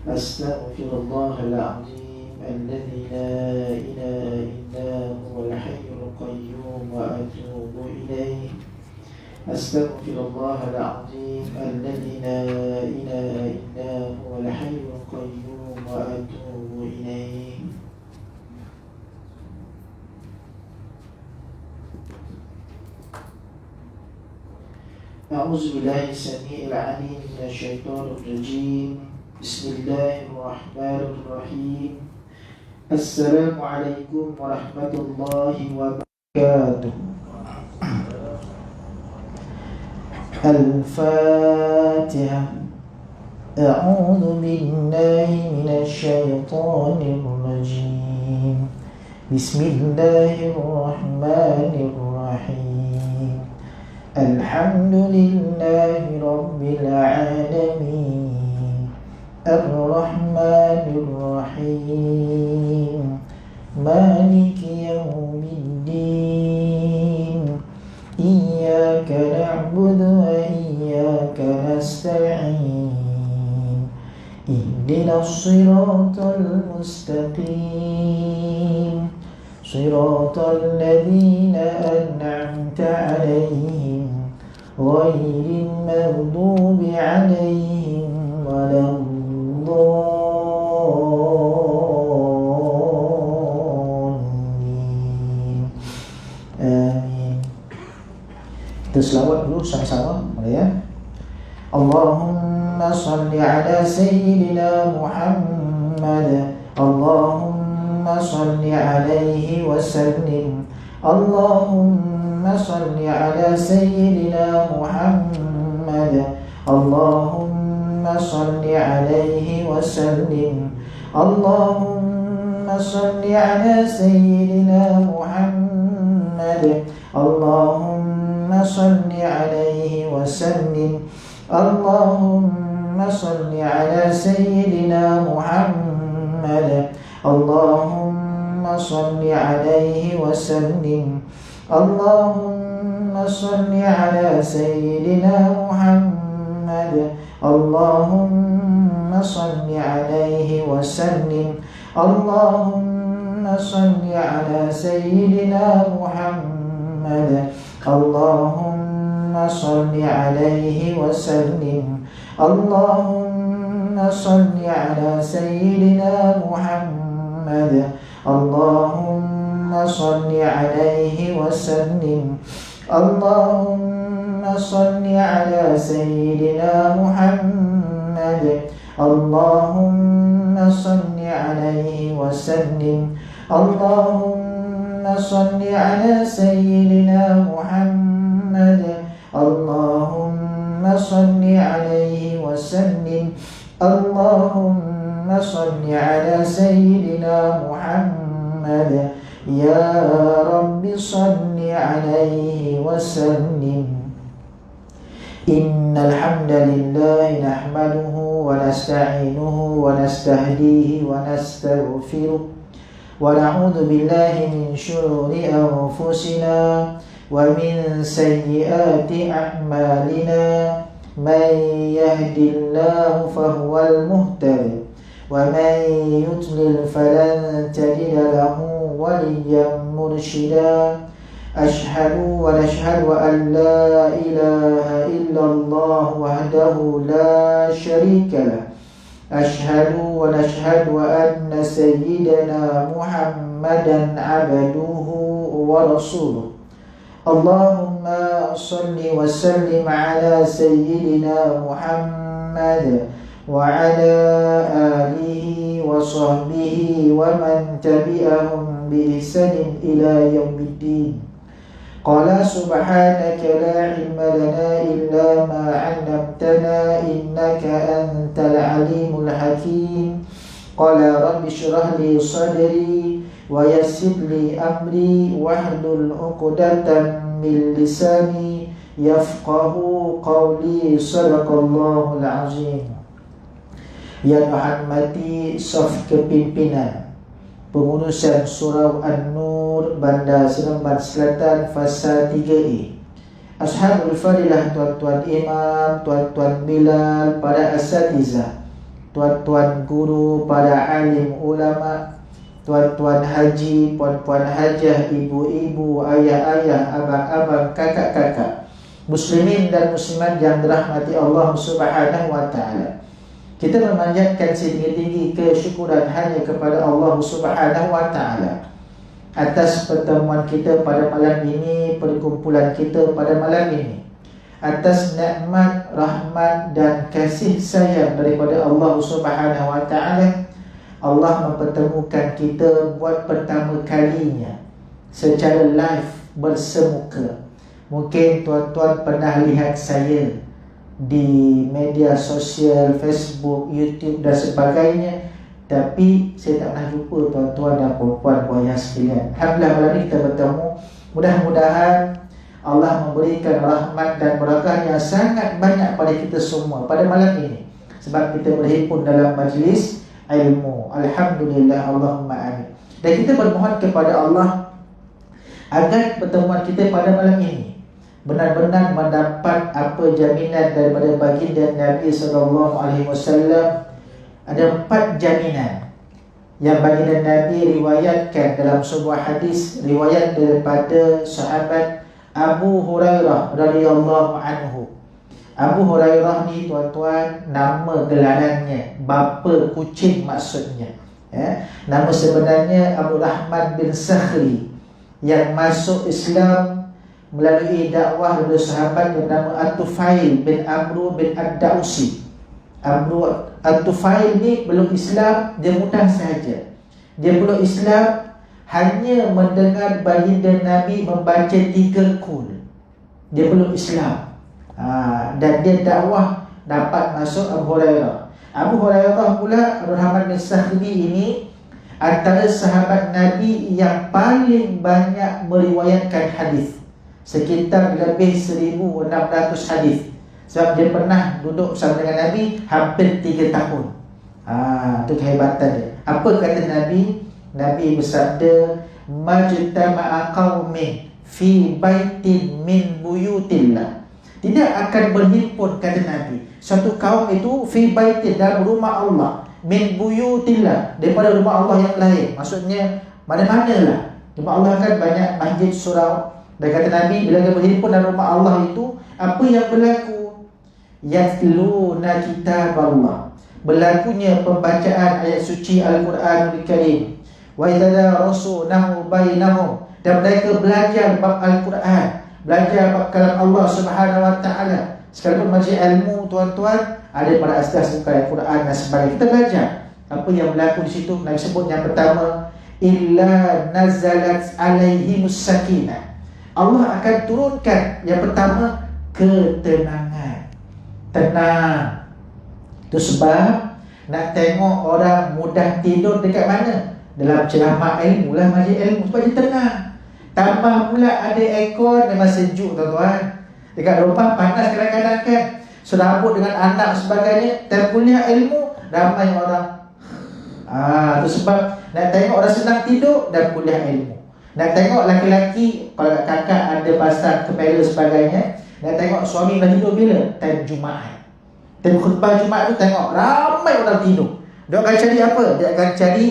أستغفر الله العظيم الذي لا إله إلا هو الحي القيوم وأتوب إليه. أستغفر الله العظيم الذي لا إله إلا هو الحي القيوم وأتوب إليه. أعوذ بالله السميع العليم من الشيطان الرجيم. بسم الله الرحمن الرحيم. السلام عليكم ورحمة الله وبركاته. الفاتحة. أعوذ بالله من الشيطان الرجيم. بسم الله الرحمن الرحيم. الحمد لله رب العالمين الرحمن الرحيم مالك يوم الدين إياك نعبد وإياك نستعين اهدنا الصراط المستقيم صراط الذين أنعمت عليهم غير المغضوب عليهم ولا الضالين. آمين. Kita selawat dulu sama-sama, ya. Allahumma salli ala sayyidina Muhammad. Allahumma salli alaihi wasallim. Allahumma salli ala sayyidina Muhammad. Allahumma salli alaihi wasallim. Allahumma salli ala sayyidina Muhammad. Allahumma salli alaihi wasallim. Allahumma salli ala sayyidina Muhammad. Allahumma salli alaihi wasallim. Allahumma salli ala sayyidina Muhammad. Allahumma salli alaihi wasallim. Allahumma salli ala sayyidina Muhammad. Allahumma salli alaihi wasallim. Allahumma salli ala sayyidina Muhammad. Allahumma salli alaihi wasallim. Allahumma salli ala sayyidina Muhammad. Allahumma salli alaihi wasallim. Allahumma salli ala sayyidina Muhammad. Allahumma salli alaihi wasallim. Allahumma salli ala sayyidina Muhammad. Ya Rabbi salli alaihi wasallim. Innal hamdalillah nahmaduhu wa nasta'inuhu wa nastahdihi wa nastaghfiruh wa na'udzu billahi min shururi anfusina wa min sayyiati a'malina. Man yahdihillahu fahuwal muhtadi wa man yudlil falan tajida lahu waliyyan murshida. Ashhadu wa nashhadu an la ilaha illallah wahdahu la sharika lah. Ashhadu wa nashhadu anna sayyidana Muhammadan abduhu wa rasuluh. Allahumma salli wa sallim ala sayyidina Muhammad wa ala alihi wa sahbihi wa man tabi'ahum bi ihsanin ila yaumiddin. Qala subhanaka la ilma lana illa ma 'allamtana innaka antal alimul hakim. Qala rabbi shrah li sadri wa yassir li amri wahlul 'uqdatam min lisani yafqahu qawli. Sadaqallahul azim. Yang hormati saf kepimpinan pengurusan Surau An-Nur Bandar Seremban Selatan Fasa 3E, Ashabul Fadilah, tuan-tuan imam, tuan-tuan bilal, para asatizah, tuan-tuan guru, para alim ulama, tuan-tuan haji, puan-puan hajah, ibu-ibu, ayah-ayah, abang-abang, kakak-kakak, muslimin dan muslimat yang dirahmati Allah Subhanahu wa taala. Kita memanjatkan setinggi-tinggi kesyukuran hanya kepada Allah Subhanahu wa taala atas pertemuan kita pada malam ini, perkumpulan kita pada malam ini, atas nikmat, rahmat dan kasih sayang daripada Allah Subhanahu wa taala. Allah mempertemukan kita buat pertama kalinya secara live, bersemuka. Mungkin tuan-tuan pernah lihat saya di media sosial, Facebook, YouTube dan sebagainya, tapi saya tak pernah jumpa tuan-tuan dan puan-puan buaya sekalian. Alhamdulillah malam ini kita bertemu. Mudah-mudahan Allah memberikan rahmat dan barakah yang sangat banyak pada kita semua pada malam ini, sebab kita berhimpun dalam majlis ilmu. Alhamdulillah, Allahumma amin. Dan kita bermohon kepada Allah agar pertemuan kita pada malam ini benar-benar mendapat apa jaminan daripada baginda Nabi SAW. Ada 4 jaminan yang baginda Nabi riwayatkan dalam sebuah hadis, riwayat daripada sahabat Abu Hurairah radhiyallahu anhu. Abu Hurairah ni tuan-tuan, nama gelarannya bapa kucing maksudnya. Nama sebenarnya Abu Rahman bin Sakhri, yang masuk Islam melalui dakwah dari sahabat yang nama At-Tufail bin Amru bin Ad-Dausi. At-Tufail ni belum Islam, dia mudah saja. Dia belum Islam, hanya mendengar baginda Nabi membaca 3 kul. Dia belum Islam. Dan dia dakwah dapat masuk Abu Hurairah. Abu Hurairah pula, Rahman bin Sakhri ini antara sahabat Nabi yang paling banyak meriwayatkan hadis, sekitar lebih 1,600 hadis. Sebab dia pernah duduk bersama dengan Nabi hampir 3 tahun. Itu kehebatan dia. Apa kata Nabi? Nabi bersabda, majtama'a qaumin fi baitin min buyutillah. Tidak akan berhimpun, kata Nabi, satu kaum itu fi baitin, dalam rumah Allah, min buyutillah, daripada rumah Allah yang lain. Maksudnya mana-mana lah. Rumah Allah kan banyak masjid, surau. Dan kata Nabi, bila dia berhimpun dalam rumah Allah itu, apa yang berlaku? Yatluna kitab Allah, berlakunya pembacaan ayat suci Al-Quranul Karim. Wa yatadarasunahu bainahum, dan mereka belajar bab Al-Quran, belajar bab kalam Allah Subhanahu wa taala. Sekalipun majlis ilmu tuan-tuan, ada para asas buka Al-Quran dan sebagainya, kita belajar. Apa yang berlaku di situ? Nabi sebut yang pertama, illa nazalat alaihimus sakinah. Allah akan turunkan yang pertama ketenangan. Tenang. Itu sebab nak tengok orang mudah tidur dekat mana? Dalam ceramah ilmu lah, majlis ilmu, supaya dia tenang. Tambah pula ada aircon, memang sejuk tuan-tuan. Dekat rumah panas kadang-kadang kan, serabut dengan anak sebagainya. Dan kuliah ilmu, ramai orang. Itu sebab nak tengok orang senang tidur dan kuliah ilmu. Nak tengok laki-laki, kalau kakak ada pasang kepala sebagainya, nak tengok suami dah tidur bila? Time Jumaat. Time khutbah Jumaat tu tengok ramai orang tidur. Dia akan cari apa? Dia akan cari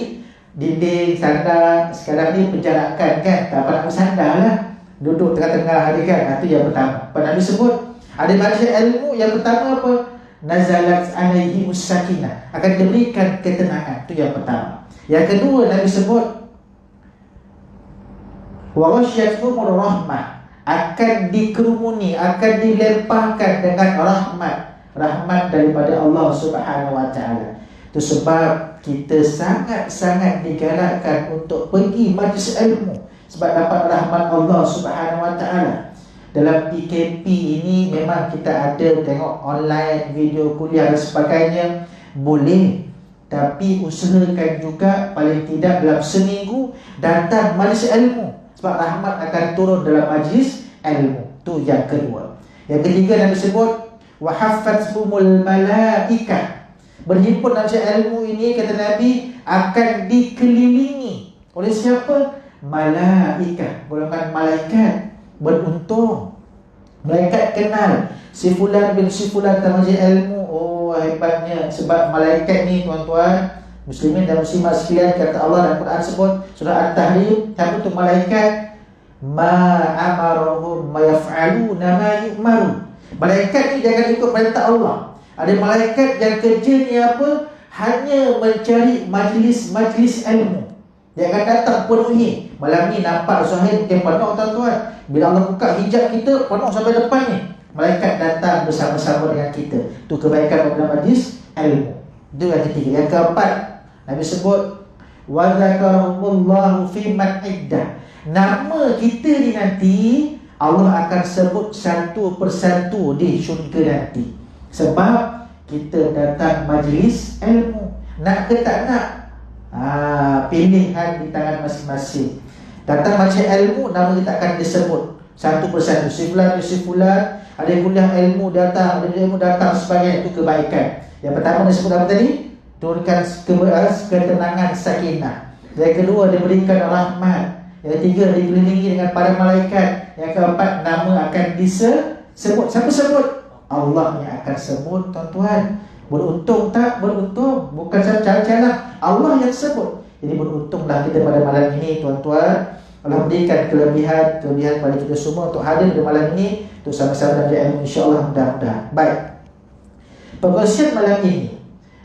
dinding, sandar. Sekarang ni penjarakan kan, tak apa nak bersandar lah, duduk tengah-tengah hari kan. Itu yang pertama. Nabi sebut ada majlis ilmu, yang pertama apa? Nazalat alaihimus sakinah, akan diberikan ketenangan. Itu yang pertama. Yang kedua Nabi sebut wa ghasyiyatuhumur rahmah, akan dikerumuni, akan dilemparkan dengan rahmat daripada Allah Subhanahu wa taala. Itu sebab kita sangat-sangat digalakkan untuk pergi majlis ilmu, sebab dapat rahmat Allah Subhanahu wa taala. Dalam PKP ini memang kita ada tengok online, video kuliah dan sebagainya, boleh. Tapi usahakan juga paling tidak dalam seminggu datang majlis ilmu, sebab rahmat akan turun dalam majlis ilmu. Itu yang kedua. Yang ketiga Nabi sebut wa haffathumul malaikah, berhimpun majlis ilmu ini, kata Nabi, akan dikelilingi oleh siapa? Malaikah, golongan malaikat beruntung. Malaikat kenal si fulan bin si fulan dalam majlis ilmu. Oh, hebatnya. Sebab malaikat ni tuan-tuan muslimin dan muslimat sekalian, kata Allah dalam Quran sebut surah At-Tahrim, apa tu malaikat? Ma amarahum ma yaf'aluna ma yu'marun. Malaikat ni jangan ikut perintah Allah. Ada malaikat yang kerja ni apa? Hanya mencari majlis-majlis ilmu. Dia akan datang penuhi. Malam ni nampak Zahir mungkin penuh tuan-tuan. Bila Allah buka hijab kita, penuh sampai depan ni. Malaikat datang bersama-sama dengan kita. Itu kebaikan pada majlis ilmu. Itu yang ketiga. Yang keempat, Nabi sebut wa zakarahumullahu fi man iddah. Nama kita ni nanti Allah akan sebut satu persatu di syurga nanti. Sebab kita datang majlis ilmu. Nak ke tak nak? Pilihan di tangan masing-masing. Datang majlis ilmu, nama kita akan disebut satu persatu. Si fulan, ada kuliah ilmu datang, ada ilmu datang, sebagainya. Itu kebaikan. Yang pertama disebut apa tadi? Turunkan ketenangan, sakinah. Yang kedua, diberikan rahmat. Yang ketiga, dikelilingi dengan para malaikat. Yang keempat, nama akan disebut. Siapa sebut? Allah yang akan sebut, tuan-tuan. Beruntung tak? Beruntung. Bukan cara-cara Allah yang sebut. Jadi beruntunglah kita pada malam ini, tuan-tuan. Allah berikan kelebihan pada kita semua untuk hadir pada malam ini, untuk sama-sama belajar ilmu, insya-Allah, mudah-mudahan. Baik. Pengurusan malam ini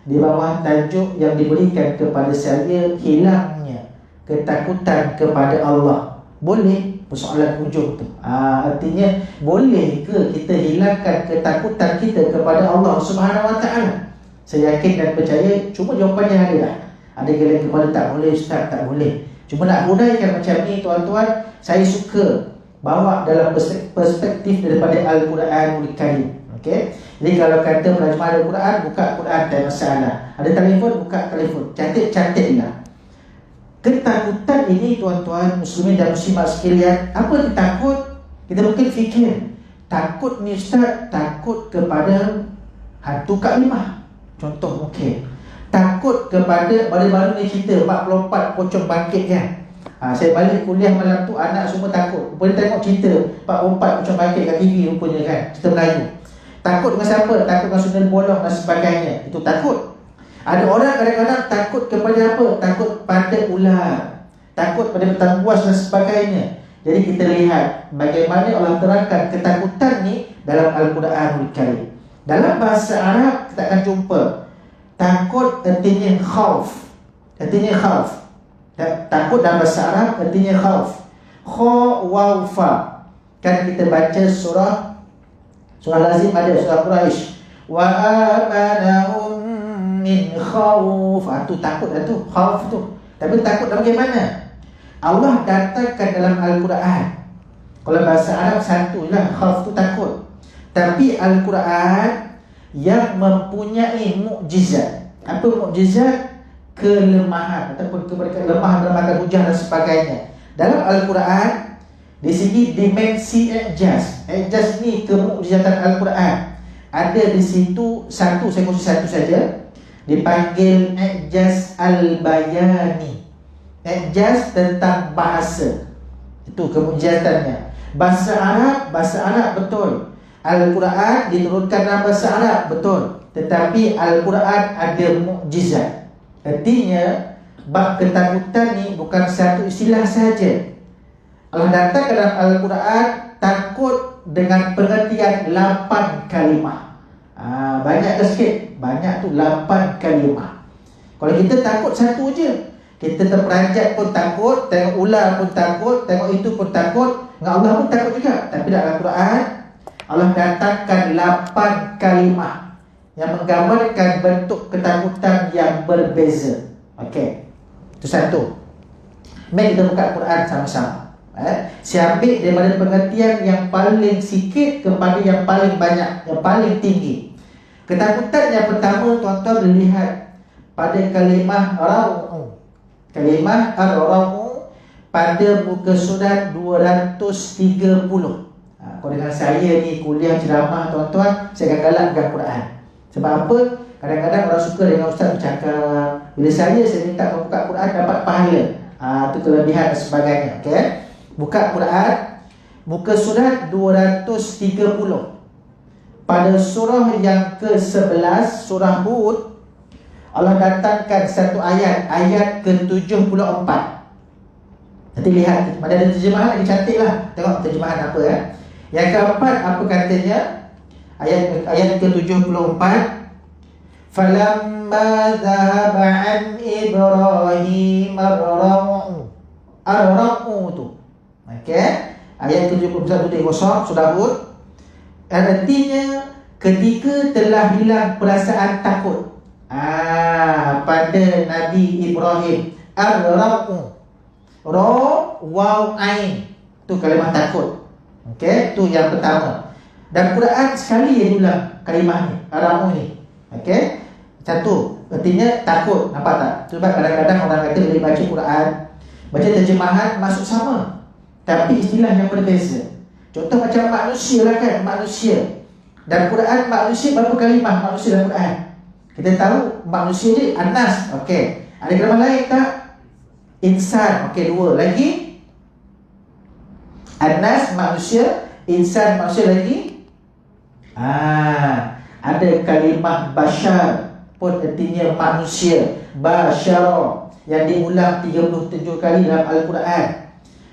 di bawah tajuk yang diberikan kepada saya, hilangnya ketakutan kepada Allah. Boleh? Persoalan hujung tu. Artinya, boleh ke kita hilangkan ketakutan kita kepada Allah Subhanahu Wa Taala? Saya yakin dan percaya, cuma jawapannya ada lah. Ada yang kembali tak boleh, Ustaz, tak boleh. Cuma nak huraikan macam ni, tuan-tuan, saya suka bawa dalam perspektif daripada Al-Quranul Karim. Okey. Jadi kalau kata penerjemah Al-Quran, buka Quran, tak masalah. Ada telefon, buka telefon. Cantik-cantiklah. Ketakutan ini, tuan-tuan muslimin dan muslimat sekalian, apa kita takut? Kita mungkin fikir takut ni, Ustaz, takut kepada hantu Kak Limah. Contoh mungkin takut kepada, baru-baru ni cerita 44 pocong bangkit kan. Saya balik kuliah malam tu, anak semua takut. Boleh tengok cerita 44 pocong bangkit kat TV rupanya kan, cerita Melayu. Takut dengan siapa? Takut dengan sundal bolong dan sebagainya. Itu takut. Ada orang kadang-kadang takut kepada apa? Takut pada ular, takut pada betang buas dan sebagainya. Jadi kita lihat bagaimana Allah terangkan ketakutan ni dalam Al-Quranul Karim. Dalam bahasa Arab kita akan jumpa takut artinya khauf. Artinya khauf. Takut dalam bahasa Arab artinya khauf. Kha waw fa. Kan kita baca surah lazim ada surah Quraisy. Wa amanahum min khauf. Itu takut lah tu, khauf tu. Tapi takut bagaimana? Allah katakan dalam Al-Quran. Kalau bahasa Arab satu lah, khauf tu takut. Tapi Al-Quran yang mempunyai mukjizat. Apa mukjizat? Kelemahan ataupun kelemahan dalam makan hujah dan sebagainya. Dalam Al-Quran, di segi dimensi i'jaz. I'jaz ni kemukjizatan Al-Quran. Ada di situ satu, saya kongsi satu saja. Dipanggil i'jaz al-bayani. I'jaz tentang bahasa. Itu kemujizatannya. Bahasa Arab betul. Al-Quran diturunkan dalam bahasa Arab betul. Tetapi Al-Quran ada mukjizat. Artinya bab ketakutan ni bukan satu istilah saja. Allah datang dalam Al-Quran takut dengan pengertian 8 kalimah. Banyak ke sikit? Banyak tu, 8 kalimah. Kalau kita takut satu je, kita terperanjat pun takut, tengok ular pun takut, tengok itu pun takut, dengan Allah pun takut juga. Tapi dalam Al-Quran Allah datangkan 8 kalimah yang menggambarkan bentuk ketakutan yang berbeza. Okey, itu satu. Mari kita buka Quran sama-sama. Saya ambil daripada pengertian yang paling sikit kepada yang paling banyak, yang paling tinggi. Ketakutan yang pertama, tuan-tuan lihat pada kalimah ra'u. Kalimah ar-ra'u pada muka surat 230. Kalau dengan saya ni kuliah ceramah, tuan-tuan, saya akan galakkan Quran. Sebab apa? Kadang-kadang orang suka dengan ustaz bercakap. Bila saya minta membuka Quran, dapat pahala. Itu kelebihan dan sebagainya. Okay? Buka Quran, muka surat 230. pada surah yang ke-11, surah Hud, Allah datangkan satu ayat, ayat ke-74. Nanti lihat, mana ada terjemahan lagi cantik lah. Tengok terjemahan apa ya. Yang keempat, apa katanya? Ayat ke-74. Falamma dhahaba an Ibrahim ar-ra'u tu. Okey. Ayat 71 di kosong surah Hud. Artinya ketika telah hilang perasaan takut pada Nabi Ibrahim, ar-ra'u, ra waw ain, tu kalimah takut. Okey, tu yang pertama. Dan Quran sekali yang diulang kalimah ni, ar-ra'u ni. Okey. Satu, artinya takut. Nampak tak? Sebab kadang-kadang orang kata bila baca Quran, baca terjemahan masuk sama, tapi istilah yang berbeza. Contoh macam manusia lah kan, manusia. Dan Quran manusia berapa kalimah manusia dalam Quran? Kita tahu manusia ni Anas. Okey. Ada kalimah lain tak? Insan. Okey, dua. Lagi? Anas manusia, insan manusia lagi. Ada kalimah bashar pun artinya manusia, basyara, yang diulang 37 kali dalam Al-Quran.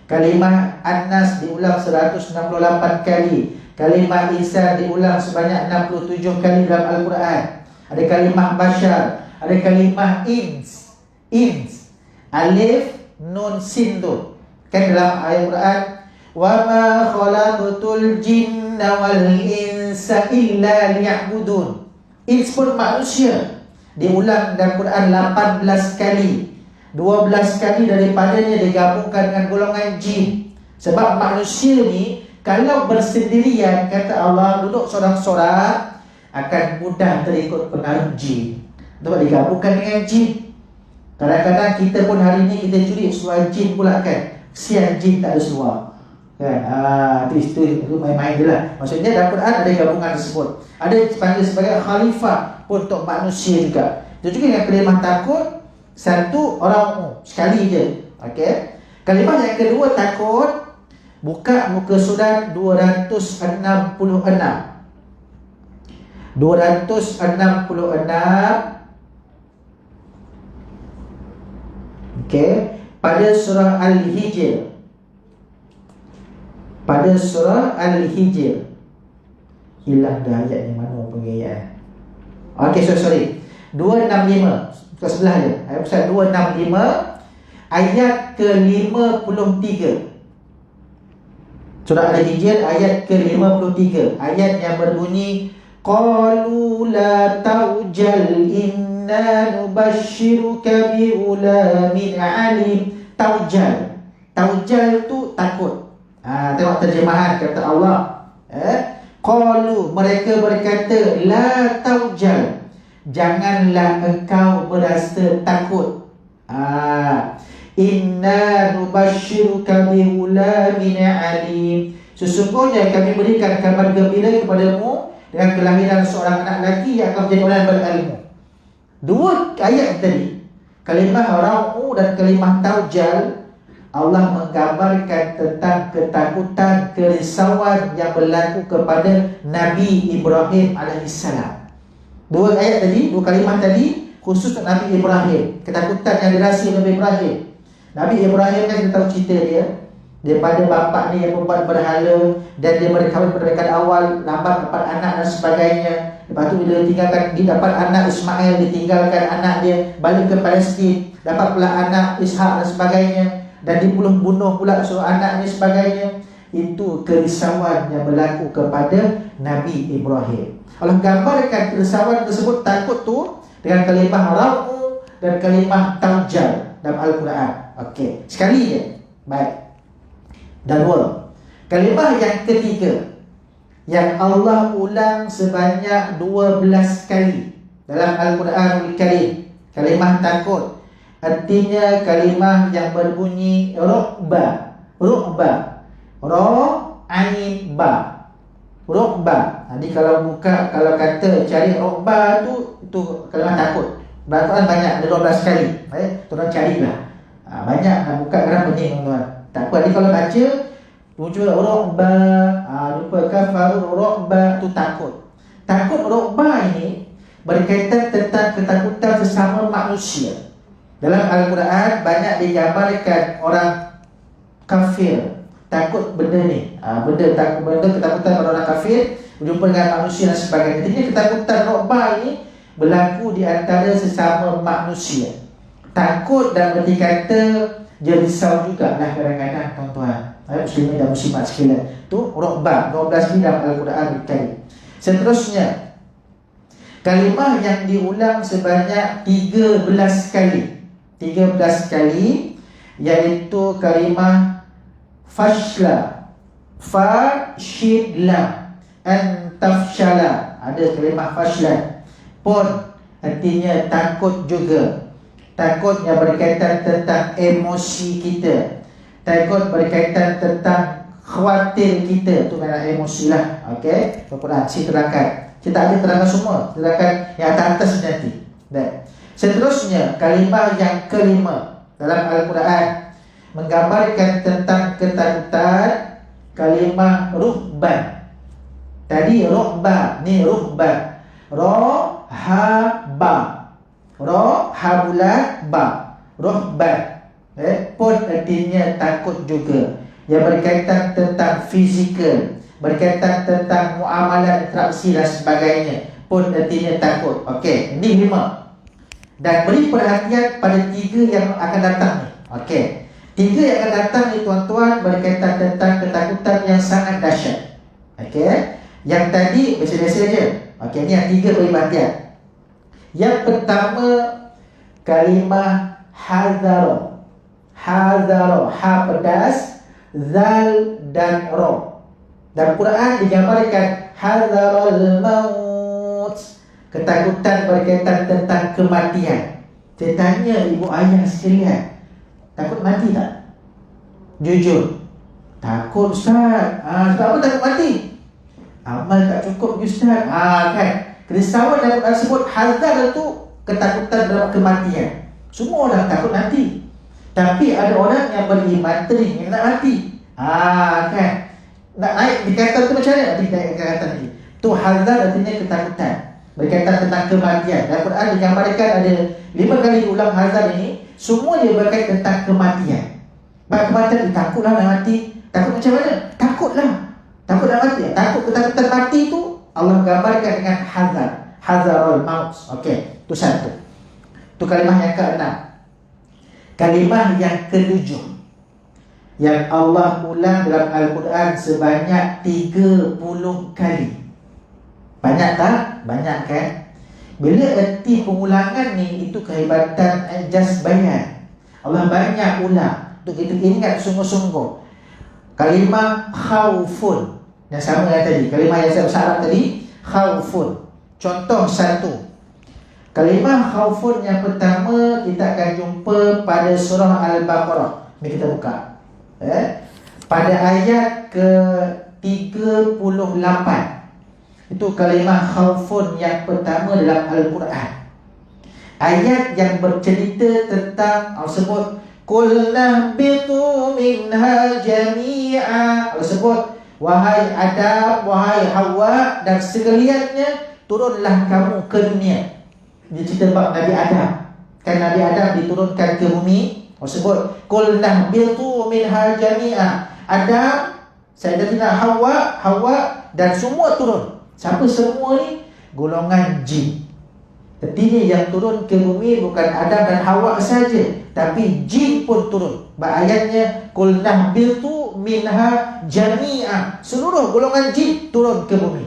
Kalimah Anas diulang 168 kali. Kalimah insan diulang sebanyak 67 kali dalam Al-Quran. Ada kalimah bashar, ada kalimah ins. Alif nun sin tu. Kan dalam ayat Quran, wa ma khalaqtul jinna wal insa illa liya'budun. Ins pun manusia. Diulang dalam Quran 18 kali. 12 kali daripadanya digabungkan dengan golongan jin. Sebab manusia ni kalau bersendirian, kata Allah, duduk sorang-sorang, akan mudah terikut pengaruh jin. Sebab digabungkan dengan jin. Kadang-kadang kita pun hari ni kita curi seluar jin pula kan. Kesian jin tak ada seluar kan. Itu main-main je lah. Maksudnya dalam Quran ada gabungan tersebut. Ada dipanggil sebagai khalifah pun untuk manusia juga. Itu juga yang kalimah takut. Satu, orang sekali je. Okey. Kalimah yang kedua takut. Buka muka surat 266. 266. Okey. Pada surah Al-Hijr. Pada surah Al-Hijr. Hilang dah ayat yang mana penggayaan. Okey, sorry. 265. Ke sebelah je. Ayat pasal 265 ayat ke-53. Surah Al-Hijr ayat ke-53. Ayat yang berbunyi qalu la taujal inna nubashshiruka bi ulamin alim. Taujal. Taujal tu takut. Tengok terjemahan kata Allah. Qalu, mereka berkata, la taujal, janganlah engkau berasa takut. Inna nubashshiruka bi ulamin alim. Sesungguhnya kami berikan kabar gembira kepadamu dengan kelahiran seorang anak lelaki yang akan menjadi orang berilmu. Dua ayat tadi, kalimah ra'u dan kalimah taujal, Allah menggambarkan tentang ketakutan, kerisauan yang berlaku kepada Nabi Ibrahim alaihissalam. Dua ayat tadi, dua kalimah tadi khusus untuk Nabi Ibrahim. Ketakutan yang dirasa Nabi Ibrahim. Nabi Ibrahim kan kita tahu cerita dia. Daripada bapak dia yang membuat berhala, dan dia berkahwin pernikahan awal, lambat dapat anak dan sebagainya. Lepas tu bila dia dapat anak Ismail, ditinggalkan anak dia, balik ke Palestin, dapat pula anak Ishak dan sebagainya, dan dibunuh pula seorang anak dan sebagainya. Itu kerisauan yang berlaku kepada Nabi Ibrahim. Allah gambarkan kerisauan tersebut, takut tu, dengan kalimah ra'u dan kalimah taujal dalam Al-Quran. Okey, sekali je. Baik. Dan dua, kalimah yang ketiga yang Allah ulang sebanyak 12 kali dalam Al-Quranul Karim, kalimah takut. Artinya kalimah yang berbunyi ru'ba. Ru'ba, ra ain ba, ru'ba. Jadi kalau buka, kalau kata cari ru'ba tu, itu kalimah takut. Al-Quran banyak, ada 12 kali. Tuan carilah. Banyak nak buka kerana pening tuan. Tak apa, jadi kalau baca muncul ru'ba, lupa kafaru ru'ba, tu takut. Takut rokbah ini berkaitan tentang ketakutan sesama manusia. Dalam Al-Quran banyak digambarkan orang kafir takut benda ni, benda ketakutan pada orang kafir berjumpa dengan manusia dan sebagainya. Jadi ketakutan rokbah ini berlaku di antara sesama manusia. Takut dan berarti kata dia risau jugalah kadang-kadang, tuan-tuan, muslimin dan muslimat sekalian. Tu rokbah 12 kali dalam Al-Quran Al-Karim. Seterusnya, kalimah yang diulang sebanyak 13 kali. 13 kali, iaitu kalimah fashla, fashidla, antafshala. Ada kalimah fashla pun artinya takut juga. Takut yang berkaitan tentang emosi kita, takut berkaitan tentang khawatir kita. Itu memang emosi lah. Okey, Al-Quran saya terangkan. Saya tak ada terangkan semua, terangkan yang atas nanti. Dan seterusnya, kalimah yang kelima dalam Al-Quran menggambarkan tentang ketakutan, kalimah ruhban. Tadi ruhban, ni ruhban. Rohaba, roh habulat ba, ruhban. Pun artinya takut juga, yang berkaitan tentang fizikal, berkaitan tentang muamalah, interaksi dan sebagainya, pun artinya takut. Okey, ini 5. Dan beri perhatian pada 3 yang akan datang ni. Okey, 3 yang akan datang ni tuan-tuan berkaitan tentang ketakutan yang sangat dahsyat. Okey, yang tadi biasa-biasa je. Okey, ni yang 3 beri perhatian. Yang pertama, kalimah hazaro. Hazaro, ha pedas, zal dan ro. Dalam Quran digambarkan hazarul maut, ketakutan berkaitan tentang kematian. Saya tanya ibu ayah sekalian, takut mati tak? Jujur. Takut Ustaz. Sebab apa takut mati? Amal tak cukup Ustaz. Kan? Kerisauan dalam Quran sebut hazar itu ketakutan dalam kematian. Semua orang takut mati. Tapi ada orang yang beriman teringin nak mati. Kan? Nak naik di kata tu macam mana? Nanti naik ke kata ni. Tu hazar artinya ketakutan berkaitan tentang kematian. Dalam Quran digambarkan ada 5 kali ulang hazar ini. Semua dia berkaitan tentang kematian. Baik kematian, takutlah nak mati. Takut macam mana? Takutlah. Takut nak mati. Takut ketakutan mati tu Allah gambarkan dengan hazar. Hazarul maut. Okey, tu satu. Tu kalimah yang ke-6. Kalimah yang ke-7 yang Allah ulang dalam Al-Quran sebanyak 30 kali. Banyak tak? Banyak kan? Bila erti pengulangan ni, itu kehebatan Ijaz Bayan. Allah banyak ulang untuk kita ingat sungguh-sungguh. Kalimah khaufun, yang sama dengan tadi, kalimah yang saya bersarap tadi, khaufun. Contoh satu, kalimah khaufun yang pertama kita akan jumpa pada surah Al-Baqarah. Mari kita buka. Pada ayat ke-38. Itu kalimah khaufun yang pertama dalam Al-Quran. Ayat yang bercerita tentang Allah sebut qul nahbitu minha jami'a. Allah sebut wahai Adam, wahai Hawa dan sekaliannya, turunlah kamu ke dunia. Dia cerita bab Nabi Adam. Kan Nabi Adam diturunkan ke bumi. Allah sebut qul nahbitu minha jami'a. Adam, Sayyidatina Hawa, dan semua turun. Siapa semua ni? Golongan jin. Artinya yang turun ke bumi bukan Adam dan Hawa saja, tapi jin pun turun. Ayatnya qul nahbitu minha jami'a. Seluruh golongan jin turun ke bumi.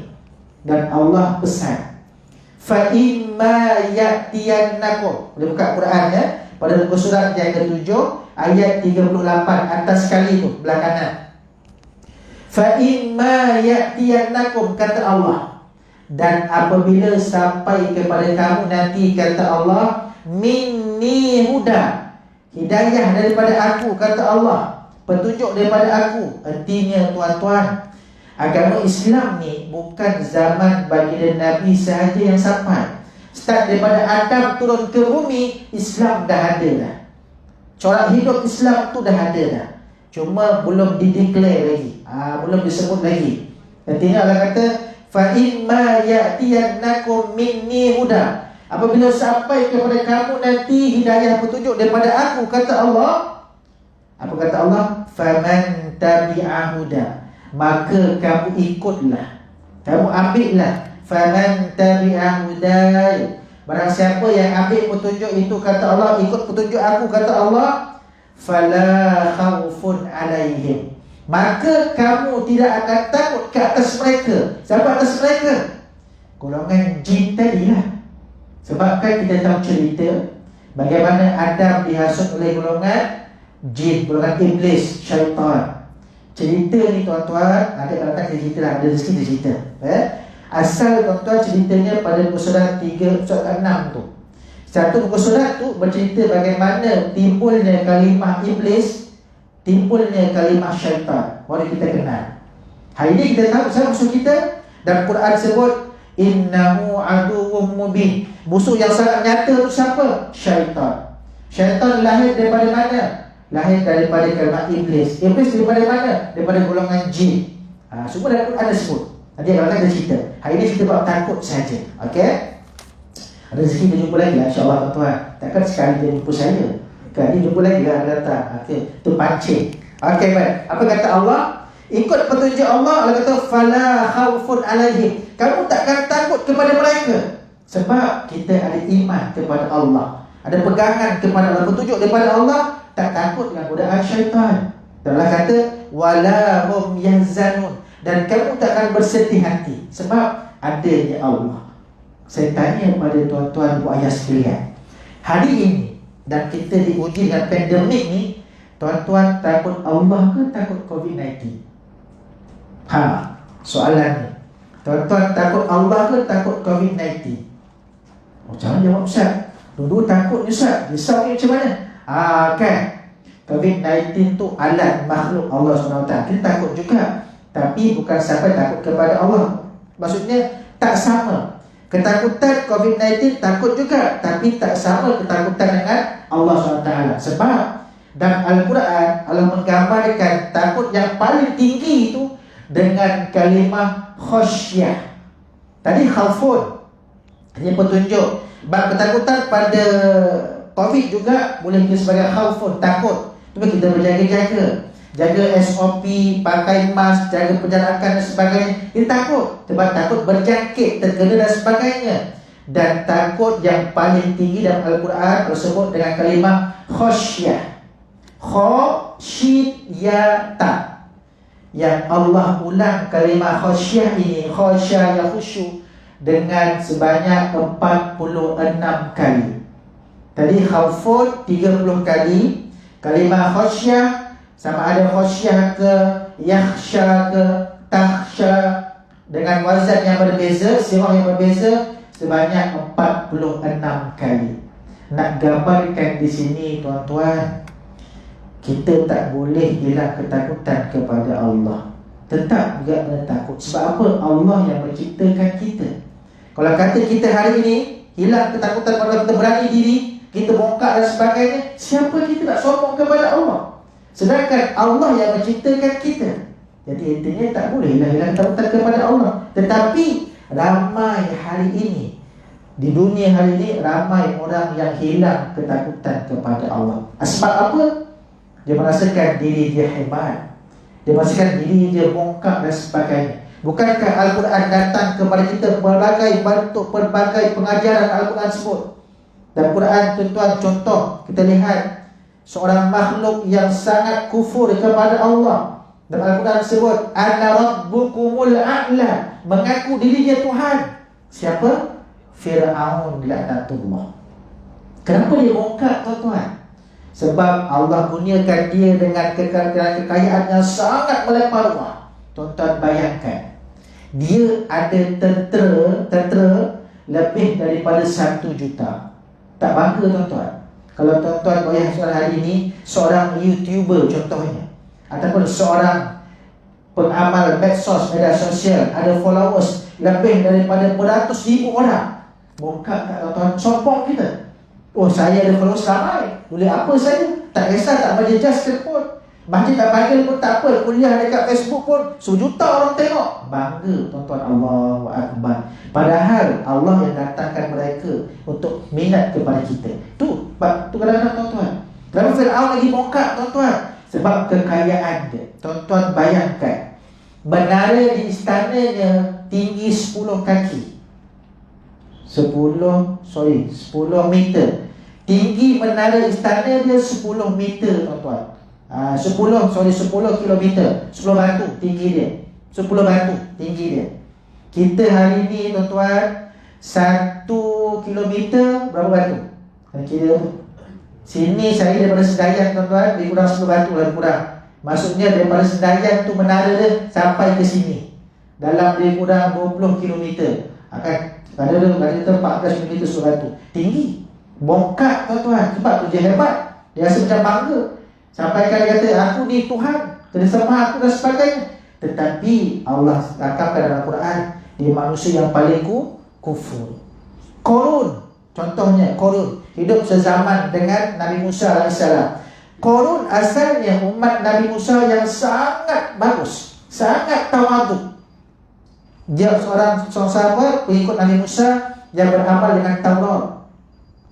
Dan Allah pesan, fa imma ya'tiyannakum. Boleh buka Quran ya, pada muka surat yang ke-7 ayat 38 atas sekali tu belah kanan. Fa imma ya'tiyannakum, kata Allah, dan apabila sampai kepada kamu nanti, kata Allah, minni huda, hidayah daripada aku, kata Allah, petunjuk daripada aku. Artinya tuan-tuan, agama Islam ni bukan zaman baginda Nabi sahaja yang sampai. Start daripada Adam turun ke bumi, Islam dah ada dah. Corak hidup Islam tu dah ada dah. Cuma belum dideclare lagi, belum disebut lagi. Artinya Allah kata fa imma ya'tiyannakum minni huda. Apabila sampai kepada kamu nanti hidayah petunjuk daripada aku, kata Allah. Apa kata Allah? Faman tabi'a huda, maka kamu ikutlah, kamu ambillah. Faman tabi'a hudaya, barang siapa yang ambil petunjuk itu, kata Allah, ikut petunjuk aku, kata Allah, fala khawfun alaihim, maka kamu tidak akan takut ke atas mereka. Siapa atas mereka? Golongan jin tadi lah. Sebab kan kita tahu cerita bagaimana Adam dihasut oleh golongan jin, golongan iblis, syaitan. Cerita ni tuan-tuan, ada kata cerita lah, ada rezeki cerita. Asal tuan-tuan ceritanya pada muka surat 3, surat 6 tu. Satu muka surat tu bercerita bagaimana timbulnya kalimah iblis, timbulnya kalimah syaitan. Baru kita kenal. Hari ni kita tahu siapa musuh kita. Dan Quran sebut innahu aduwwum mubin. Musuh yang sangat nyata tu siapa? Syaitan. Syaitan lahir daripada mana? Lahir daripada kalimah iblis. Iblis daripada mana? Daripada golongan jin. Semua dalam Quran ada sebut. Nanti kalau ada cerita. Hari ni kita buat takut saja. Okey? Ada rezeki kita jumpa lagi lah, insyaAllah tuan-tuan. Takkan sekali dia jumpa saya. Kan dia jumpa lagi lah datang. Okey, tu pancing. Okey, baik. Apa kata Allah? Ikut petunjuk Allah. Allah kata fala khawfun alaihim, kamu takkan takut kepada mereka. Sebab kita ada iman kepada Allah, ada pegangan kepada Allah, petunjuk daripada Allah. Tak takut dengan godaan syaitan. Dan Allah kata wala hum yahzanun, dan kamu takkan bersedih hati sebab adanya Allah. Saya tanya pada tuan-tuan ibu ayah sekalian, hari ini dan kita diuji dengan pandemik ni, tuan-tuan takut Allah ke takut COVID-19? Soalan ni. Tuan-tuan takut Allah ke takut COVID-19? Macam mana jawab Ustaz? Dulu takut ni Ustaz. Risau ni macam mana? Kan COVID-19 tu alat makhluk Allah SWT. Kita takut juga, tapi bukan sampai takut kepada Allah. Maksudnya tak sama. Ketakutan COVID-19 takut juga, tapi tak sama ketakutan dengan Allah SWT. Sebab dalam Al-Quran Allah menggambarkan takut yang paling tinggi itu dengan kalimah khasyah. Tadi khawfun, ini petunjuk. Bab ketakutan pada COVID juga boleh kita sebagai khawfun, takut. Cuma kita berjaga-jaga, jaga SOP, pakai mask, jaga perjalanan dan sebagainya. Kita takut sebab takut berjangkit, terkena dan sebagainya. Dan takut yang paling tinggi dalam Al-Quran tersebut dengan kalimah khasyah. Khasyiyata. Yang Allah ulang kalimah khasyah ini, khasyah yang khusyuk, dengan sebanyak 46 kali. Tadi khawfun 30 kali. Kalimah khasyah sama ada khasyah ke, yakhsha ke, takhsha, dengan wazan yang berbeza, sirah yang berbeza, sebanyak 46 kali. Nak gambarkan di sini tuan-tuan, kita tak boleh hilang ketakutan kepada Allah. Tetap juga kena takut. Sebab apa? Allah yang menciptakan kita. Kalau kata kita hari ini hilang ketakutan pada kita berani diri, kita bongkar dan sebagainya, siapa kita nak sombong kepada Allah? Sedangkan Allah yang menciptakan kita. Jadi intinya tak boleh hilang ketakutan kepada Allah. Tetapi ramai hari ini, di dunia hari ini, ramai orang yang hilang ketakutan kepada Allah. Sebab apa? Dia merasakan diri dia hebat, dia merasakan diri dia bongkar dan sebagainya. Bukankah Al-Quran datang kepada kita berbagai bentuk, berbagai pengajaran Al-Quran sebut. Dan Quran tuan-tuan, contoh kita lihat seorang makhluk yang sangat kufur kepada Allah. Dan Al-Quran sebut ana rabbukumul a'la, mengaku dirinya Tuhan. Siapa? Fir'aun laknatullah. Kenapa dia bongkar tuan-tuan? Sebab Allah kurniakan dia dengan kekayaan yang sangat melimpah ruah. Tuan-tuan bayangkan, dia ada tentera lebih daripada 1 juta. Tak bangga tuan-tuan. Kalau tuan-tuan bayang hari ini, seorang YouTuber contohnya, ataupun seorang pengamal medsos, media sosial, ada followers lebih daripada beratus ribu orang. Bongkar tak tuan-tuan? Sombong kita. Oh, saya ada followers ramai, boleh apa saya? Tak kisah, tak berjejas pun. Masjid tak panggil pun tak apa, kuliah dekat Facebook pun 10 juta orang tengok. Bangga tuan-tuan, Allahu Akbar. Padahal Allah yang datangkan mereka untuk minat kepada kita. Tu kadang-kadang tuan-tuan. Lalu Fir'aun lagi bongkak tuan-tuan, sebab kekayaan dia. Tuan-tuan bayangkan, menara di istananya tinggi 10 kaki. 10 meter. Tinggi menara istana dia 10 meter tuan-tuan. 10 kilometer. 10 batu tinggi dia. 10 batu tinggi dia. Kita hari ni tuan-tuan, 1 kilometer berapa batu? Kira sini saya daripada Sedayan tuan-tuan, lebih kurang 10 batu lebih kurang. Maksudnya daripada Sedayan tu menara dia sampai ke sini dalam lebih kurang 20 kilometer. Akan ada 14 kilometer 10 batu. Tinggi. Bongkak tuan-tuan. Sebab tu dia hebat. Dia rasa macam bangga. Sampai dia kata, aku ni Tuhan, kena sembah aku dan sebagainya. Tetapi Allah rakamkan dalam Quran, dia manusia yang paling kufur. Korun, contohnya Korun hidup sezaman dengan Nabi Musa AS. Korun asalnya umat Nabi Musa yang sangat bagus, sangat tawaduk. Dia seorang sahabat pengikut Nabi Musa yang beramal dengan Taurat.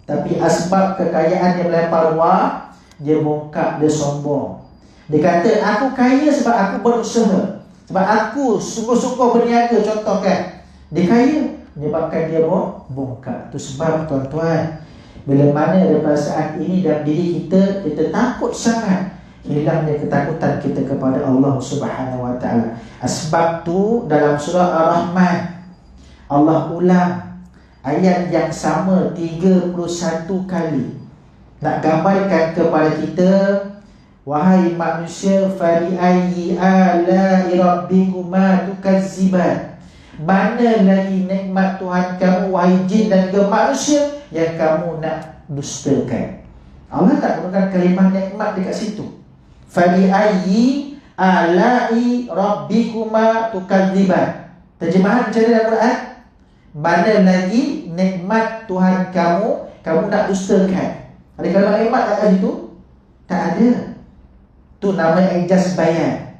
Tapi asbab kekayaan yang melampau luar, dia bongkak, dia sombong. Dia kata, aku kaya sebab aku berusaha, sebab aku sungguh-sungguh berniaga. Contoh kan, dia kaya, menyebabkan dia bongkak. Itu sebab tuan-tuan, bila mana daripada saat ini dalam diri kita, kita takut sangat hilangnya ketakutan kita kepada Allah Subhanahu Wa Taala. Sebab tu dalam surah Ar-Rahman, Allah ulang ayat yang sama 31 kali, nak gambarkan kepada kita, wahai manusia, fa bi ayyi ala'i rabbikuma tukazziban, mana lagi nikmat Tuhan kamu, wahai jin dan juga manusia, yang kamu nak dustakan. Allah tak gunakan kalimah nikmat dekat situ. Fa bi ayyi ala'i rabbikuma tukazziban. Terjemahan macam dalam Quran, mana lagi nikmat Tuhan kamu, kamu nak dustakan. Ada kalimah nikmat tak ada situ? Tak ada. Tu namanya ijaz bayan.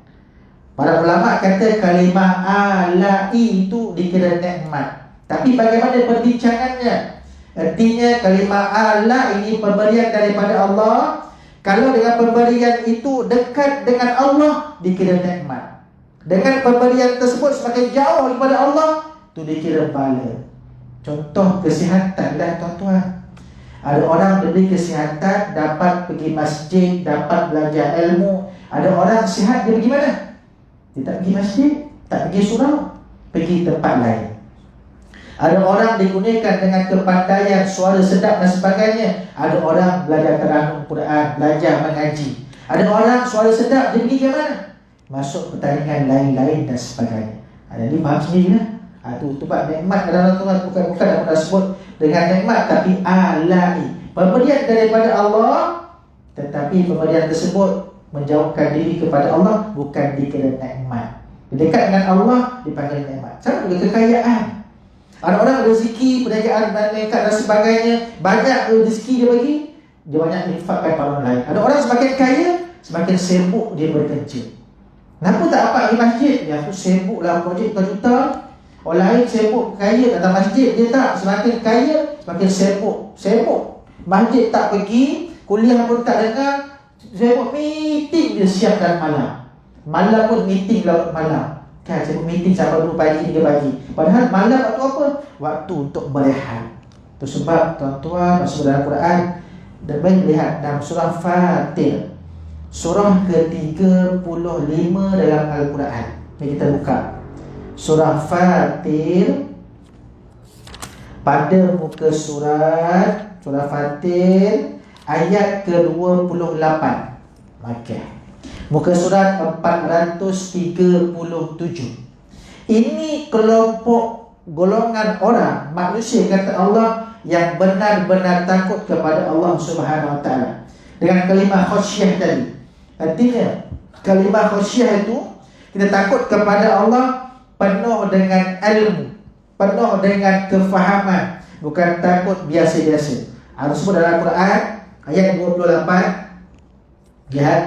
Para ulama kata kalimah ala'i itu dikira nikmat. Tapi bagaimana perbincangannya? Artinya kalimah ala ini pemberian daripada Allah. Kalau dengan pemberian itu dekat dengan Allah, dikira nikmat. Dengan pemberian tersebut semakin jauh daripada Allah, itu dikira bala. Contoh kesihatan lah tuan-tuan. Ada orang diberi kesihatan, dapat pergi masjid, dapat belajar ilmu. Ada orang sihat, dia pergi mana? Dia tak pergi masjid, tak pergi surau, pergi tempat lain. Ada orang dikurniakan dengan kepandaian, suara sedap dan sebagainya. Ada orang belajar teranum Quran, belajar mengaji. Ada orang suara sedap, dia pergi ke mana? Masuk pertandingan lain-lain dan sebagainya. Jadi faham sendiri lah. Itu sebab nikmat dalam Tuhan bukan apa dah sebut dengan nikmat, tapi ala'i, pemberian daripada Allah. Tetapi pemberian tersebut menjauhkan diri kepada Allah, bukan dikira nikmat. Dekat dengan Allah dipanggil nikmat. Sama juga kekayaan. Ada orang rezeki, perniagaan, meningkat dan sebagainya, banyak rezeki dia bagi, dia banyak infakkan pada orang lain. Ada orang semakin kaya, semakin sibuk dia bekerja. Kenapa tak dapat di masjid? Ya, aku sibuk lah projek juta. Orang lain sibuk kaya datang masjid, dia tak. Semakin kaya, semakin sibuk. Masjid tak pergi, kuliah pun tak dengar, sibuk meeting dia siap dan malam. Malam pun meeting laut malam. Kan, sibuk meeting sampai 2 pagi, 3 pagi. Padahal malam waktu apa? Waktu untuk berehat. Itu sebab tuan-tuan, masuk dalam Quran, dan melihat dalam surah Fatir, surah ke-35 dalam Al-Quran. Ini kita buka surah Fatir, pada muka surah Fatir ayat ke-28. Okey. Muka surat 437. Ini kelompok golongan orang manusia, kata Allah, yang benar-benar takut kepada Allah Subhanahu Wa Taala. Dengan kalimah khasyah tadi. Artinya kalimah khasyah itu, kita takut kepada Allah penuh dengan ilmu, penuh dengan kefahaman, bukan takut biasa-biasa. Ada sebut dalam Quran ayat 28. Lihat,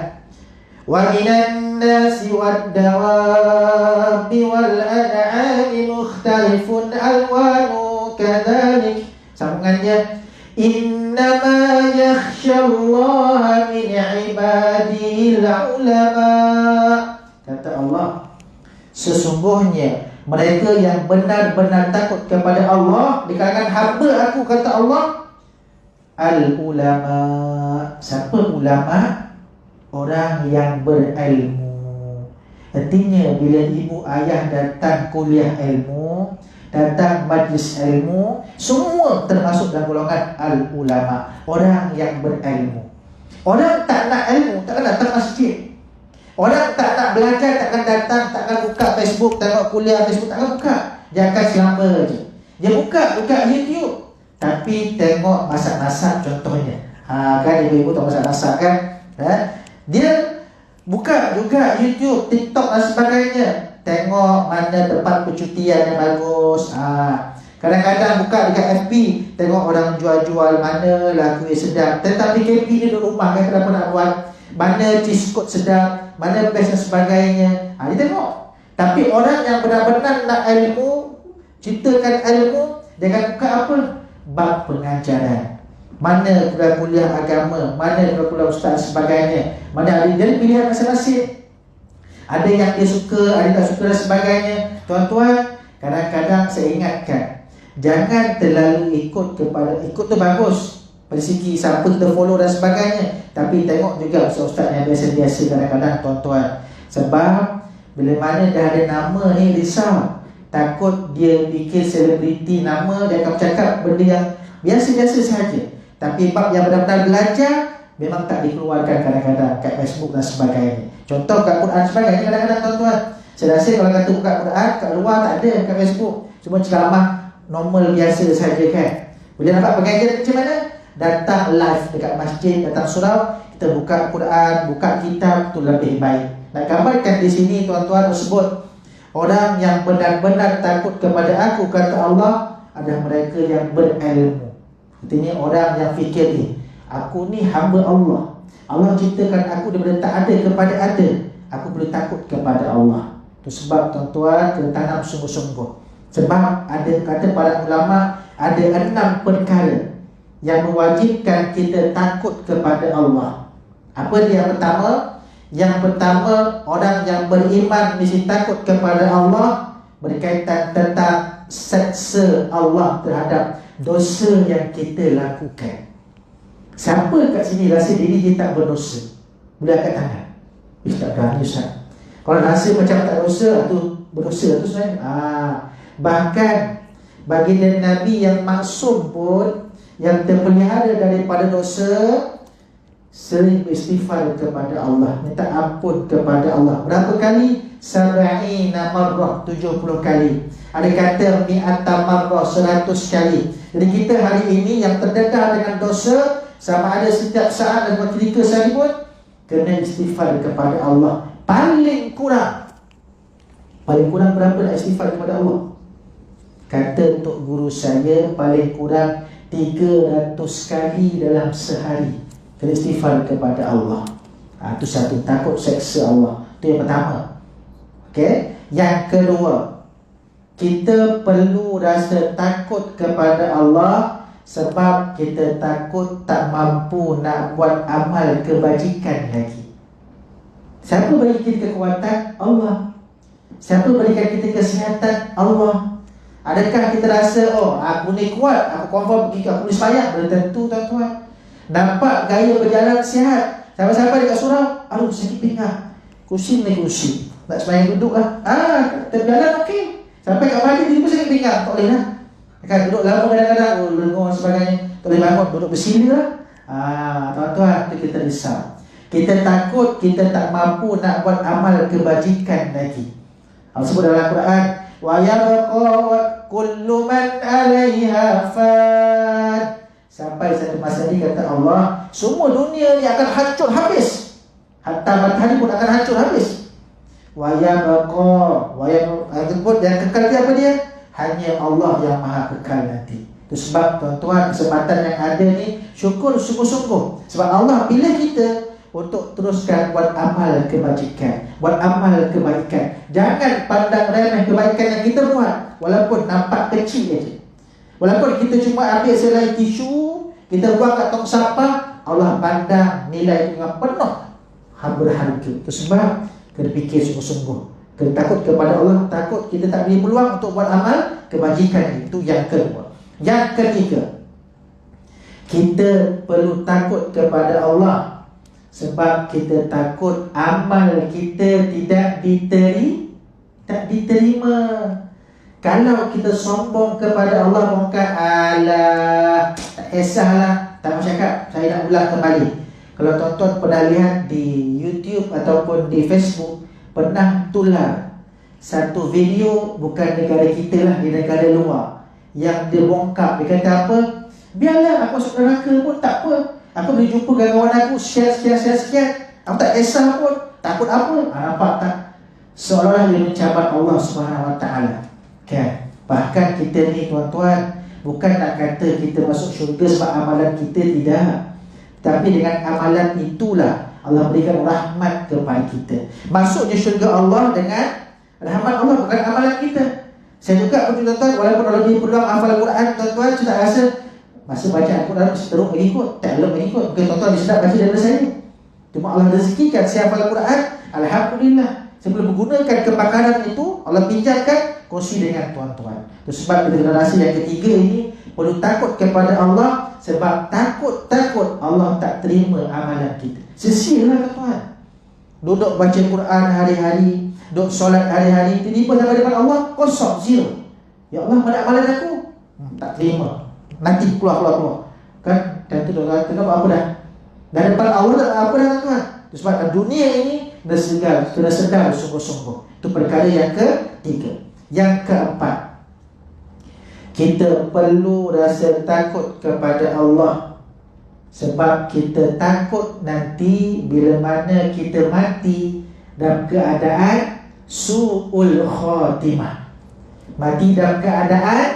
Wa minan nasi wad dawabi wal an'ami mukhtalifun alwanu kadzalik. Sambungannya, innama yakhsyallaha min ibadihil ulama. Kata Allah, sesungguhnya mereka yang benar-benar takut kepada Allah di kalangan hamba aku, kata Allah, al-ulama. Siapa ulama? Orang yang berilmu. Artinya bila ibu ayah datang kuliah ilmu, datang majlis ilmu, semua termasuk dalam golongan al-ulama, orang yang berilmu. Orang tak nak ilmu, takkan datang masjid. Orang tak nak belajar, takkan datang, takkan buka Facebook, tengok kuliah Facebook, takkan buka. Dia akan selamba je. Dia buka YouTube, tapi tengok masak-masak contohnya. Kan ibu-ibu tak masak-masak kan? Dia buka juga YouTube, TikTok dan sebagainya. Tengok mana tempat percutian yang bagus. Kadang-kadang buka dekat FB, tengok orang jual-jual mana lagu yang sedap. Tetapi KP ni duduk rumah kan, kenapa nak buat? Mana cheese coat sedap, mana best dan sebagainya. Dia tengok. Tapi orang yang benar-benar nak ilmu, ceritakan ilmu, dia akan buka apa? Bab pengajaran. Mana kuliah agama, mana kuliah ustaz sebagainya. Mana ada jadi pilihan masing-masing. Ada yang dia suka, ada yang tak suka dan sebagainya. Tuan-tuan, kadang-kadang saya ingatkan, jangan terlalu ikut tu bagus pada segi siapa kita follow dan sebagainya. Tapi tengok juga ustaz yang biasa-biasa kadang-kadang tuan-tuan. Sebab bila mana dah ada nama ni risau, takut dia bikin selebriti nama, dia akan bercakap benda yang biasa-biasa sahaja. Tapi bab yang benar-benar belajar memang tak dikeluarkan kadang-kadang kat Facebook dan sebagainya. Contoh kat Quran sebagainya kadang-kadang tuan-tuan. Saya rasa kalau kata buka Quran kat luar tak ada kat Facebook. Cuma ceramah normal biasa saja kan. Bila dapat pengajian macam mana? Datang live dekat masjid, datang surau, kita buka Quran, buka kitab, tu lebih baik. Nak gambarkan di sini tuan-tuan tersebut, orang yang benar-benar takut kepada aku, kata Allah, adalah mereka yang berilmu. Artinya orang yang fikir ni, aku ni hamba Allah, Allah ciptakan aku daripada tak ada kepada ada, aku boleh takut kepada Allah. Itu sebab tuan-tuan kena tanam sungguh-sungguh. Sebab ada kata para ulama, ada 6 perkara yang mewajibkan kita takut kepada Allah. Apa dia yang pertama? Yang pertama, orang yang beriman mesti takut kepada Allah berkaitan tentang seksa Allah terhadap dosa yang kita lakukan. Siapa kat sini rasa diri dia tak berdosa? Boleh angkat tangan. Tak berani Ustaz. Kalau rasa macam tak dosa, tu berdosa tu sebenarnya. Bahkan baginda Nabi yang maksum pun, yang terpelihara daripada dosa, sering beristighfar kepada Allah, minta ampun kepada Allah. Berapa kali? 70 marrah, 70 kali. Ada kata mi'ata marrah, 100 kali. Jadi kita hari ini yang terdedah dengan dosa, sama ada setiap saat dan ketika sekalipun, kena istighfar kepada Allah. Paling kurang berapa nak istighfar kepada Allah? Kata untuk guru saya, paling kurang 300 kali dalam sehari kena istighfar kepada Allah. Itu satu, takut seksa Allah. Itu yang pertama. Okay? Yang kedua, kita perlu rasa takut kepada Allah sebab kita takut tak mampu nak buat amal kebajikan lagi. Siapa bagi kita kekuatan? Allah. Siapa berikan kita kesihatan? Allah. Adakah kita rasa, oh aku ni kuat, aku confirm pergi aku boleh sembahyang? Belum tentu tuan-tuan. Nampak gaya berjalan sihat, sampai-sampai dekat surau, aduh sakit pinggang, kursi ni kursi, nak sembahyang duduk lah. Terjalan okey, sampai kat pagi tiba sakit pinggang, tak boleh lah. Akan duduk lama kadang-kadang, lengur dan sebagainya, tak boleh bangun, duduk bersila lah. Tuan-tuan, itu kita risau. Kita takut kita tak mampu nak buat amal kebajikan lagi. Allah sebut dalam Quran, wa yabqa kullu man 'alaiha fan. Sampai satu masa ni kata Allah, semua dunia ni akan hancur habis. Hatta matahari pun akan hancur habis. Wa yabqa dan kekal dia apa dia? Hanya Allah yang maha kekal nanti. Itu sebab tuan-tuan, kesempatan yang ada ni syukur sungguh-sungguh. Sebab Allah pilih kita untuk teruskan buat amal kebajikan, buat amal kebaikan. Jangan pandang remeh kebaikan yang kita buat, walaupun nampak kecil aja. Walaupun kita cuma ambil selai tisu, kita buang kat tong sampah, Allah pandang nilai itu dengan penuh berharga. Itu sebab kena fikir sungguh-sungguh, kena takut kepada Allah, takut kita tak beri peluang untuk buat amal kebajikan. Itu yang kedua. Yang ketiga, kita perlu takut kepada Allah, sebab kita takut amal kita tak diterima. Kalau kita sombong kepada Allah, mungkin alah, tak kisahlah, tak mau cakap, saya nak ulang kembali. Kalau tuan-tuan pernah lihat di YouTube ataupun di Facebook, pernah tular satu video, bukan negara kita lah, di negara luar, yang dia bongkar. Dia kata apa? Biarlah aku masuk neraka pun tak apa, aku boleh jumpa kawan aku sekian. Aku tak kisah pun, takut apa? Nampak tak? Seolah-olah dia mencabar Allah SWT. Kan? Bahkan kita ni tuan-tuan, bukan nak kata kita masuk syurga sebab amalan kita, tidak. Tapi dengan amalan itulah Allah berikan rahmat kepada kita. Masuknya syurga Allah dengan rahmat Allah, bukan amalan kita. Saya juga pun tuan-tuan, walaupun Allah beri peluang hafal Quran, tuan-tuan, saya tak rasa masa baca Al-Quran mesti teruk lagi kot, tak elok lagi kot. Mungkin tuan-tuan dia sedap baca daripada saya. Cuma Allah rezekikan saya hafal Quran, alhamdulillah. Saya boleh menggunakan kepakaran itu, Allah pinjamkan, kongsi dengan tuan-tuan. Itu sebab generasi yang ketiga ini perlu takut kepada Allah, sebab takut Allah tak terima amalan kita. Sesilah tuan-tuan. Duduk baca Quran hari-hari, duduk solat hari-hari, tiba-tiba sampai depan Allah, kosong, zero. Ya Allah, mana amalan aku? Tak terima. Nanti keluar. Kan? Dan tu dah kata apa dah? Dan depan Allah tak apa dah tuan. Sebab dunia ini kena sedar sungguh-sungguh. Itu perkara yang ketiga. Yang keempat, kita perlu rasa takut kepada Allah, sebab kita takut nanti bila mana kita mati dalam keadaan su'ul khatimah, mati dalam keadaan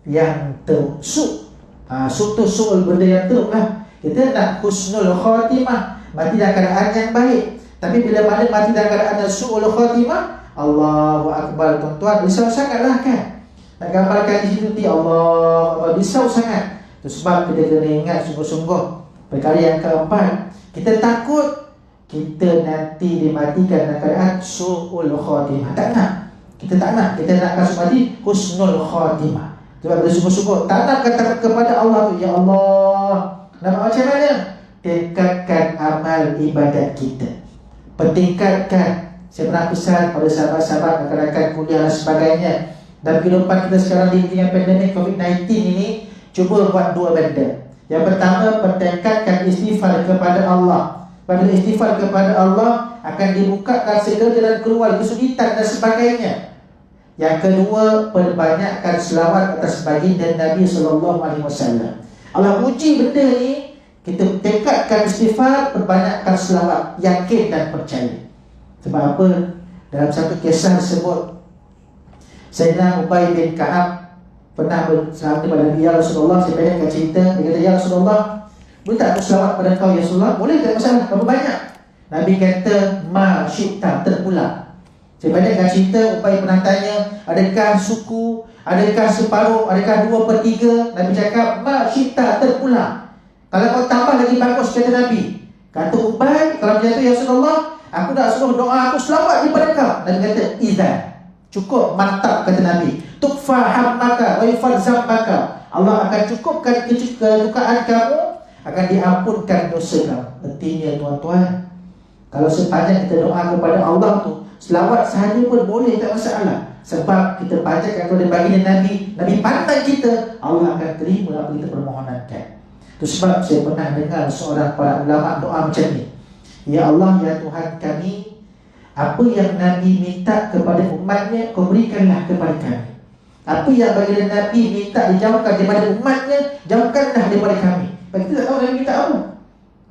yang teruk. Su'ul benda yang teruk lah. Kita nak husnul khatimah, mati dalam keadaan yang baik. Tapi bila mana mati dalam keadaan su'ul khatimah, Allahu Akbar tuan-tuan, risau sangatlah kan. Nak gambarkan di situ Allah, risau sangat. Itu sebab kita kena ingat sungguh-sungguh. Perkara yang keempat, kita takut kita nanti dimatikan dalam keadaan su'ul khatimah. Tak nak. Kita tak nak. Kita nak kasih mati husnul khatimah. Sebab kita sungguh-sungguh tak nak kata kepada Allah tu, ya Allah, nak macam mana? Tingkatkan amal ibadat kita, pentingkatkan. Saya pernah pesan pada sahabat-sahabat rakan-rakan kuliah dan sebagainya, dalam kehidupan kita sekarang dengan pandemik COVID-19 ini, cuba buat dua benda. Yang pertama, pentingkatkan istighfar kepada Allah. Pada istighfar kepada Allah akan dibukakan segala jalan keluar, kesulitan dan sebagainya. Yang kedua, perbanyakkan selawat atas baginda Nabi SAW. Allah uji benda ni, kita tingkatkan istighfar, perbanyakkan selawat, yakin dan percaya. Sebab apa? Dalam satu kisah tersebut, Sayyidina Ubay bin Ka'ab pernah bersama kepada Nabi, ya Rasulullah, saya pendekkan cerita. Dia kata, ya Rasulullah, boleh tak aku selawat pada kau ya Rasulullah? Boleh, tak masalah. Berapa banyak? Nabi kata, ma syi'ta, terpulang. Saya pendekkan cerita. Ubay pernah tanya, adakah suku, adakah separuh, adakah 2/3? Nabi cakap, ma syi'ta, terpulang. Kalau kau tambah lagi bagus, kata Nabi. Kata Ubay, kalau macam tu ya Rasulullah, aku nak suruh doa aku selawat daripada kau. Nabi kata, izan, cukup, mantap, kata Nabi. Tukfa hammaka wa yufad zambaka. Allah akan cukupkan kedukaan kamu, akan diampunkan dosa kamu. Artinya tuan-tuan, kalau sepanjang kita doa kepada Allah tu, selawat sahaja pun boleh, tak masalah. Sebab kita bacakan kepada baginda Nabi, Nabi pandang kita, Allah akan terima apa kita permohonankan. Itu sebab saya pernah dengar seorang para ulama doa macam ni, ya Allah, ya Tuhan kami, apa yang Nabi minta kepada umatnya, kau berikanlah kepada kami. Apa yang baginda Nabi minta dijauhkan daripada umatnya, jauhkanlah daripada kami. Bagi kita tak tahu Nabi minta apa.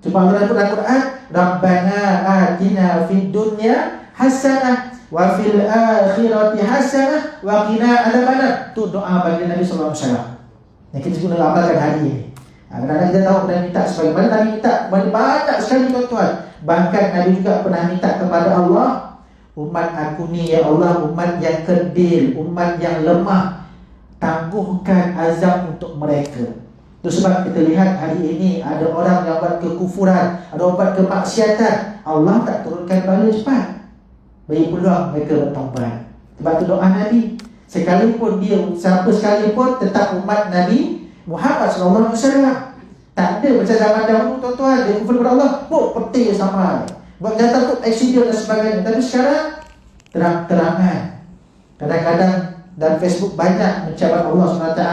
Sebab Allah dalam Al-Quran, Rabbana atina fid dunya hasanah wa fil akhirati hasanah wa qina adzabannar. Tu doa baginda Nabi sallallahu alaihi wasallam yang kita guna amalkan hari ini. Kadang-kadang kita tahu Nabi minta sebagaimana Nabi minta banyak sekali tuan-tuan. Bahkan Nabi juga pernah minta kepada Allah, umat aku ni ya Allah, umat yang kerdil, umat yang lemah, tangguhkan azab untuk mereka. Itu sebab kita lihat hari ini ada orang yang buat kekufuran, ada orang buat kemaksiatan, Allah tak turunkan bala cepat, bagi peluang mereka bertaubat. Sebab itu doa Nabi, sekalipun dia siapa sekalipun tetap umat Nabi Muhammad SAW. Tak ada macam zaman dahulu tuan-tuan, dia kufur kepada Allah, peti sama, buat jatuh tu aksiden dan sebagainya. Tapi sekarang terang-terangan. Kadang-kadang dan Facebook banyak mencabar Allah SWT,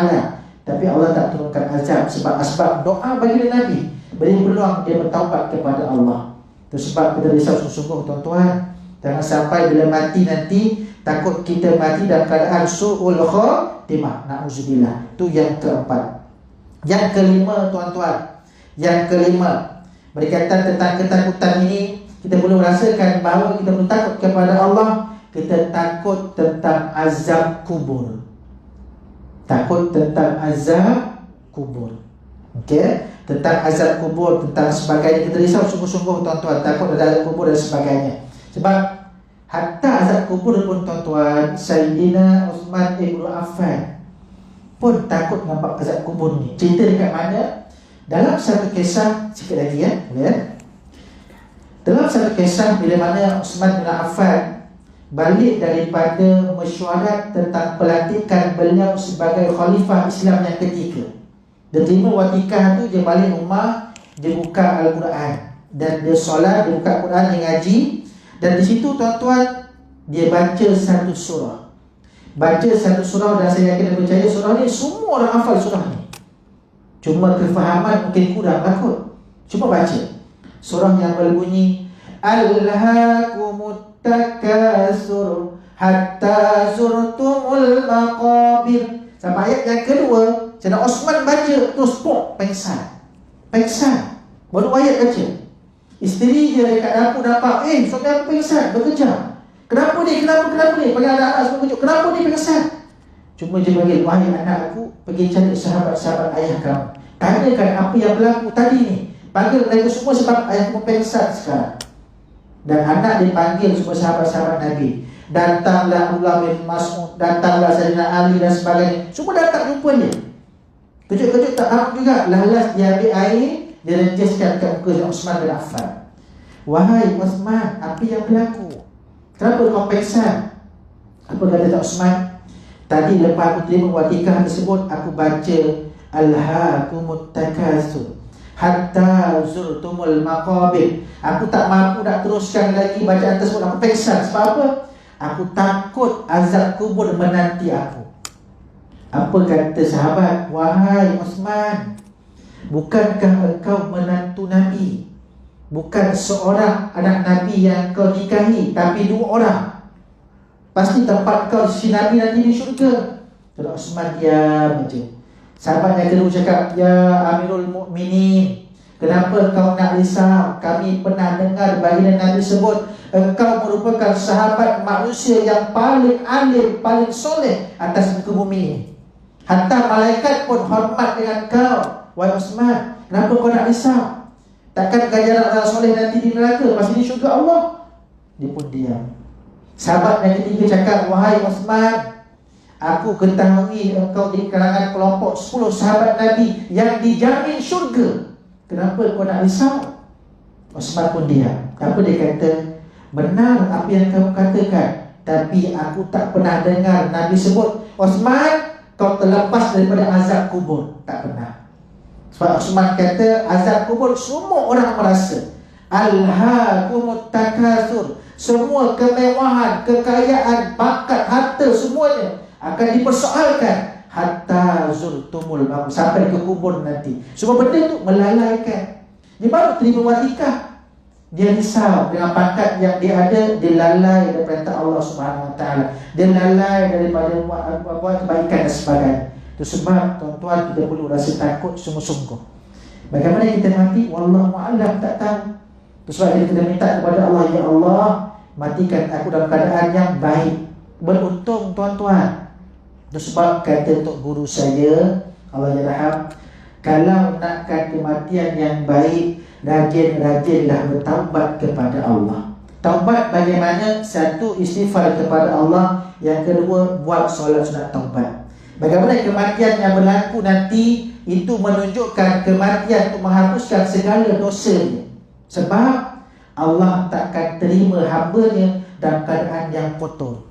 tapi Allah tak turunkan azab sebab doa bagi Nabi, beri peluang dia bertaubat kepada Allah. Itu sebab kita risau sungguh-sungguh tuan-tuan. Jangan sampai bila mati nanti takut kita mati dalam keadaan su'ul khatimah, na'udzubillah. Itu yang keempat. Yang kelima tuan-tuan, yang kelima, berkaitan tentang ketakutan ini, kita perlu merasakan bahawa kita perlu takut kepada Allah. Kita takut tentang azab kubur. Takut tentang azab kubur. Okey, tentang azab kubur, tentang sebagainya. Kita risau sungguh-sungguh tuan-tuan, takut ada azab kubur dan sebagainya. Sebab hatta azab kubur pun tuan-tuan, Sayyidina Uthman Ibn Affan pun takut nampak azab kubur ni. Cerita dekat mana? Dalam satu kisah, sikit lagi ya. Dalam satu kisah bila mana Uthman bin Affan balik daripada mesyuarat tentang pelantikan beliau sebagai khalifah Islam yang ketiga. Dia terima watikah tu, dia balik rumah, dia buka Al-Quran dan dia solat, dia buka Al-Quran, dia ngaji. Dan di situ tuan-tuan, dia baca satu surah. Baca satu surah, dan saya yakin dan percaya surah ni semua orang hafal surah ni. Cuma kefahaman mungkin kurang lah kot. Cuma baca surah yang berbunyi Alhaakumut takasur hatta zurtumul maqabir. Sampai ayat yang kedua, Sayyidina Osman baca terus pengsan. Baru ayat baca. Isteri dia dekat dapur nampak, suami aku pengsan, bekerja. Kenapa ni? Panggil anak-anak semua kejut. Kenapa ni pengsan? Cuma dia panggil, wahai anak aku, pergi cari sahabat-sahabat ayah kamu, tanyakan apa yang berlaku tadi ni. Panggil mereka semua sebab ayah kamu pengsan sekarang. Dan anak dipanggil semua sahabat-sahabat Nabi. Datanglah Abdullah bin Mas'ud, datanglah Sayyidina Ali dan sebagainya. Semua datang jumpa dia. Kejut-kejut tak tahu juga. Lalas dia ambil air, dia rentiskan ke muka Uthman bin Affan. Wahai Uthman, apa yang berlaku? Kenapa kau pengsan? Apa kata Uthman? Tadi lepas aku terima watikah tersebut, aku baca Alhaakumut takasur hatta zurtumul maqabir. Aku tak mampu nak teruskan lagi bacaan tersebut. Aku pengsan. Sebab apa? Aku takut azab kubur menanti aku. Apa kata sahabat? Wahai Uthman, bukankah engkau menantu Nabi? Bukan seorang anak Nabi yang kau nikahi, tapi dua orang. Pasti tempat kau si Nabi nanti di syurga. Kalau Uthman diam je. Sahabat yang kedua cakap, ya Amirul Mukminin, kenapa kau nak risau? Kami pernah dengar baginda Nabi sebut engkau merupakan sahabat manusia yang paling alim, paling soleh atas muka bumi. Hatta malaikat pun hormat dengan kau, wahai Uthman. Kenapa kau nak risau? Takkan ganjaran orang soleh nanti di neraka, pasti di syurga Allah? Dia pun diam. Sahabat yang ketiga cakap, wahai Uthman, aku ketahui engkau di kalangan kelompok 10 sahabat Nabi yang dijamin syurga. Kenapa kau nak risau? Uthman pun diam. Apa dia kata? Benar apa yang kamu katakan, tapi aku tak pernah dengar Nabi sebut, Uthman, kau terlepas daripada azab kubur. Tak pernah. Sebab Uthman kata azab kubur semua orang merasa. Alhaakumut takasur, semua kemewahan, kekayaan, bakat, harta semuanya akan dipersoalkan hatta zurtumul maqabir, sampai ke kubur nanti. Semua benda tu melalaikan. Dia baru terima watikah, dia risau dengan pangkat yang dia ada, dia lalai daripada perintah Allah Subhanahu Wa Taala, dia lalai daripada buat kebaikan dan sebagainya. Itu sebab tuan-tuan kita perlu rasa takut sungguh-sungguh. Bagaimana kita mati, wallahu a'lam, tak tahu. Itu sebab kita minta kepada Allah, ya Allah, matikan aku dalam keadaan yang baik, beruntung tuan-tuan. Itu sebab kata untuk guru saya, Allah yarham, kalau nakkan kematian yang baik, rajin-rajinlah bertaubat kepada Allah. Taubat bagaimana? Satu, istighfar kepada Allah. Yang kedua, buat solat sunat taubat. Bagaimana kematian yang berlaku nanti, itu menunjukkan kematian untuk menghapuskan segala dosanya. Sebab Allah takkan terima hamba-Nya dalam keadaan yang kotor.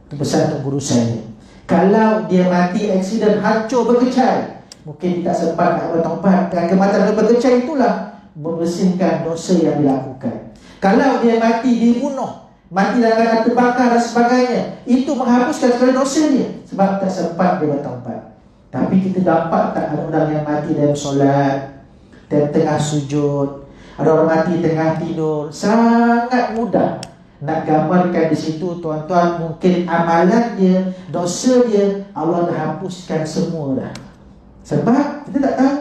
Itu pesan untuk guru saya. Kalau dia mati aksiden hancur berkecai, mungkin tak sempat nak bertaubat. Dan kematian berkecai itulah membersihkan dosa yang dilakukan. Kalau dia mati dibunuh, mati dalam keadaan terbakar dan sebagainya, itu menghapuskan segala dosa dia, sebab tak sempat dia bertaubat. Tapi kita dapat tak ada orang yang mati dalam solat, dan tengah sujud, ada orang mati tengah tidur. Sangat mudah nak gambarkan di situ, tuan-tuan. Mungkin amalan dia, dosa dia, Allah dah hapuskan semua dah. Sebab kita tak tahu.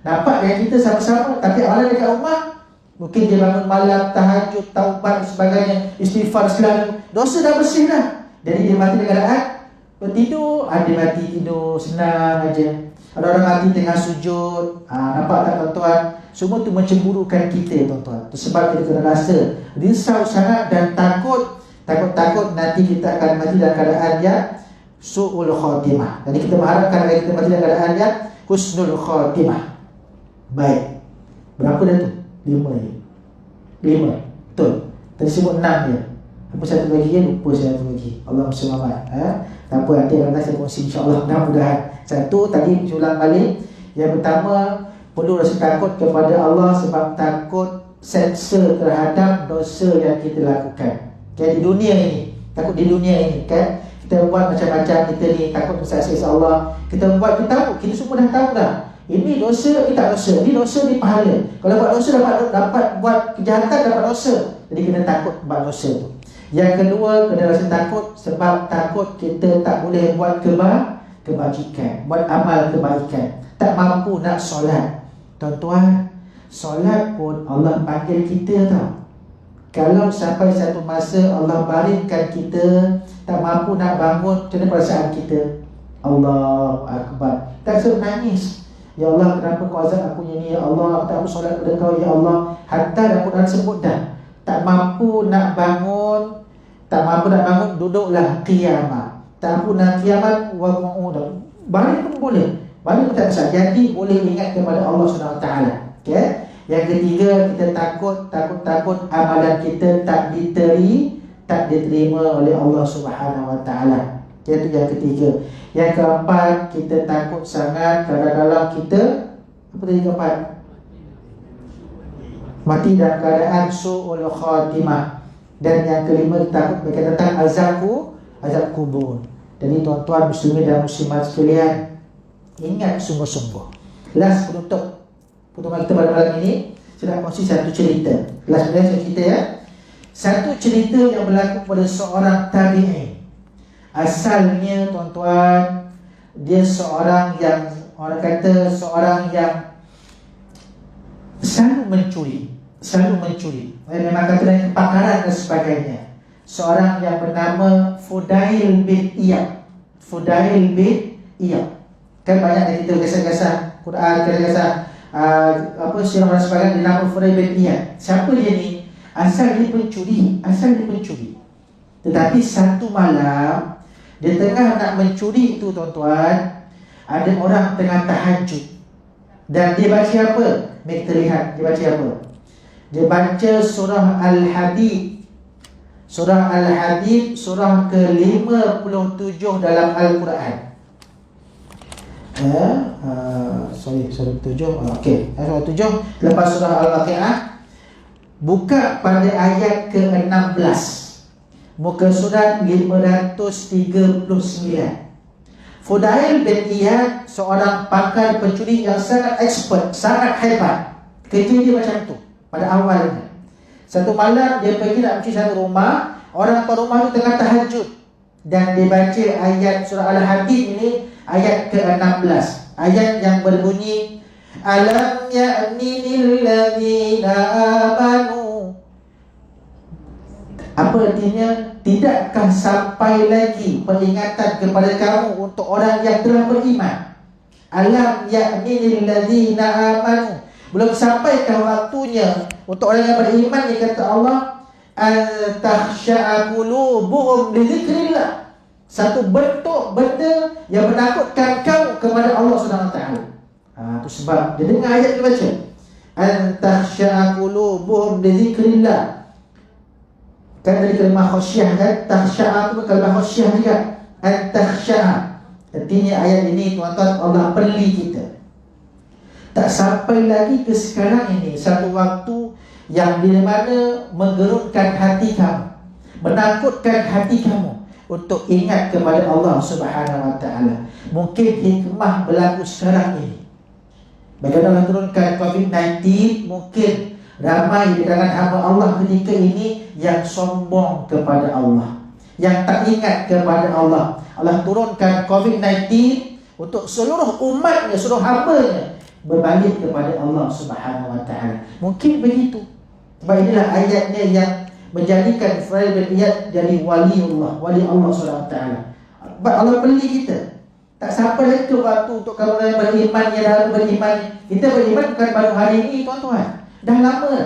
Nampak dengan kita sama-sama, tapi amalan dekat rumah, mungkin dia bangun malam, tahajud, taubat dan sebagainya, istighfar selalu, dosa dah bersih dah. Jadi dia mati dengan keadaan bertidur. Dia mati tidur, senang aja. Ada orang mati tengah sujud. Nampak tak tuan-tuan? Semua tu mencemburukan kita, tuan-tuan. Itu sebab kita kena rasa risau sangat dan takut nanti kita akan mati dalam keadaan yang su'ul khatimah. Jadi kita mengharapkan agar kita mati dalam keadaan yang husnul khatimah. Baik. Berapa dah tu? 5 je. 5. Betul. Tadi sebut 6 je. Apa satu lagi ya? Lupa saya satu lagi. Allah SWT. Tak apa, nanti akan saya kongsi insyaAllah. Mudah-mudahan. Satu tadi ulang balik. Yang pertama, perlu rasa takut kepada Allah, sebab takut sensor terhadap dosa yang kita lakukan. Di dunia ini, takut di dunia ini kan. Kita buat macam-macam, kita ni takut bersaksi Allah. Kita buat, kita tahu, kita semua dah tahu dah. Ini dosa, ini tak dosa. Ini dosa, ini pahala. Kalau buat dosa dapat buat kejahatan, dapat dosa. Jadi kita takut buat dosa tu. Yang kedua, kena rasa takut sebab takut kita tak boleh buat kebajikan, buat amal kebaikan. Tak mampu nak solat. Tuan-tuan, solat pun Allah panggil kita tau. Kalau sampai satu masa Allah baringkan kita, tak mampu nak bangun, macam mana perasaan kita? Allahu Akbar. Tak suruh nangis. Ya Allah, kenapa kau azab aku ni? Ya Allah, aku tak mampu solat kepada kau. Ya Allah, hantar aku dah sebut dah. Tak mampu nak bangun, duduklah qiyamah. Tak mampu nak kiamat, wa'udah. Balik pun boleh. Balik pun tak bisa. Jadi boleh ingat kepada Allah SWT. Okay? Yang ketiga, kita takut amalan kita tak diterima oleh Allah SWT. Itu yang ketiga. Yang keempat, kita takut sangat kadang-kadang kita, apa tadi keempat? Mati dalam keadaan su'ul khatimah. Dan yang kelima, takut berkaitan tentang azab kubur. Jadi tuan-tuan muslimin dan muslimat sekalian, ingat sungguh-sungguh. Last penutup pertemuan kita pada malam ini, saya nak kongsi satu cerita. Last cerita ya. Satu cerita yang berlaku pada seorang tabi'in. Asalnya tuan-tuan, dia seorang yang, orang kata seorang yang selalu mencuri. Memang kata dengan kepakaran dan sebagainya. Seorang yang bernama Fudail bin Iyad. Kan banyak yang kita gasah-gasah Quran, gasah sirah dan sebagainya, dinama Fudail bin Iyad. Siapa dia ni? Asal dia pencuri. Tetapi satu malam, dia tengah nak mencuri itu tuan-tuan, ada orang tengah tahajud. Dan dia baca apa? Mari kita lihat dia baca apa. Dia baca surah Al-Hadid. Surah Al-Hadid, surah ke-57 dalam Al-Quran. Surah 7. Okey, surah 7 lepas surah Al-Waqiah. Buka pada ayat ke-16. Muka surat 539. Fudail bin Iyad, seorang pakar pencuri yang sangat expert, sangat hebat. Kerja dia macam tu pada awalnya. Satu malam dia pergi nak mencuri satu rumah. Orang tua rumah tu tengah tahajud, dan dia baca ayat surah Al-Hadid ini, ayat ke-16. Ayat yang berbunyi, Alam ya'ninil ladzina amanu. Apa artinya? Tidakkah sampai lagi peringatan kepada kamu untuk orang yang telah beriman? Alam ya'ninil ladzina amanu. Belum sampaikah waktunya cirinya untuk orang yang beriman ni kata Allah, takhsha'a qulubuhum li dzikrillah. Satu bentuk benda yang menakutkan kau kepada Allah Subhanahu Wa Taala. Itu sebab dia dengar ayat dia baca, takhsha'a qulubuhum li dzikrillah. Kan dari kalimah khasyah kan, takhsha'a itu kalimah khasyah juga. Takhsha'a. Artinya ayat ini tuan-tuan, Allah beli kita. Tak sampai lagi ke sekarang ini satu waktu yang di mana menggerunkan hati kamu, menakutkan hati kamu untuk ingat kepada Allah Subhanahu Wa Taala. Mungkin hikmah berlaku sekarang ini. Bagaimana turunkan COVID-19, mungkin ramai di kalangan hamba Allah ketika ini yang sombong kepada Allah, yang tak ingat kepada Allah. Allah turunkan COVID-19 untuk seluruh umatnya, seluruh hambanya berbalik kepada Allah Subhanahu Wa Taala. Mungkin begitu. Sebab inilah ayatnya yang menjadikan Israel bin Iyad jadi wali Allah Subhanahu Wa Taala. Allah beli kita. Tak sampai lagi ke waktu untuk kalau yang beriman, yang dah beriman. Kita beriman bukan baru hari ini tuan-tuan, dah lama.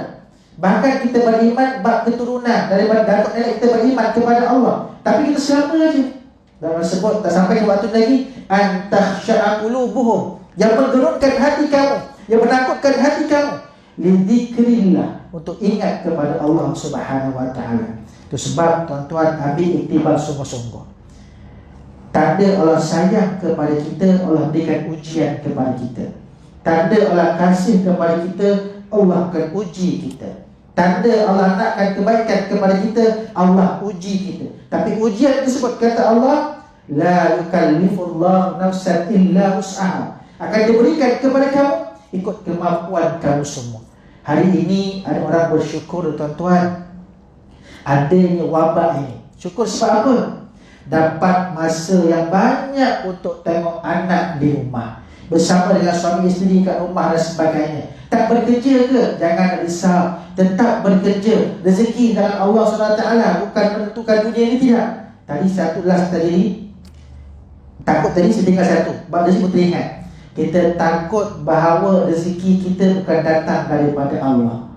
Bahkan kita beriman bab keturunan daripada datuk nenek kita beriman kepada Allah. Tapi kita selama aja. Dan sebut tak sampai ke waktu lagi, takhsha'a qulubuhum, yang menggerunkan hati kamu, yang menakutkan hati kamu, li dzikrillah, untuk ingat kepada Allah Subhanahu Wa Taala. Itu sebab tuan-tuan ambil iktibar sungguh-sungguh. Tanda Allah sayang kepada kita, Allah berikan ujian kepada kita. Tanda Allah kasih kepada kita, Allah akan uji kita. Tanda Allah nakkan kebaikan kepada kita, Allah uji kita. Tapi ujian tersebut kata Allah, la yukallifullahu nafsan illa wus'aha, akan diberikan kepada kamu ikut kemampuan kamu semua. Hari ini ada orang bersyukur tuan-tuan, adanya wabak ini. Syukur sebab apa? Dapat masa yang banyak untuk tengok anak di rumah, bersama dengan suami isteri kat rumah dan sebagainya. Tak bekerja ke? Jangan risau, tetap bekerja. Rezeki dalam Allah SWT, bukan menentukan dunia ini, tidak. Tadi satu last tadi, takut tadi saya tinggal satu, sebab dia semua teringat. Kita takut bahawa rezeki kita bukan datang daripada Allah.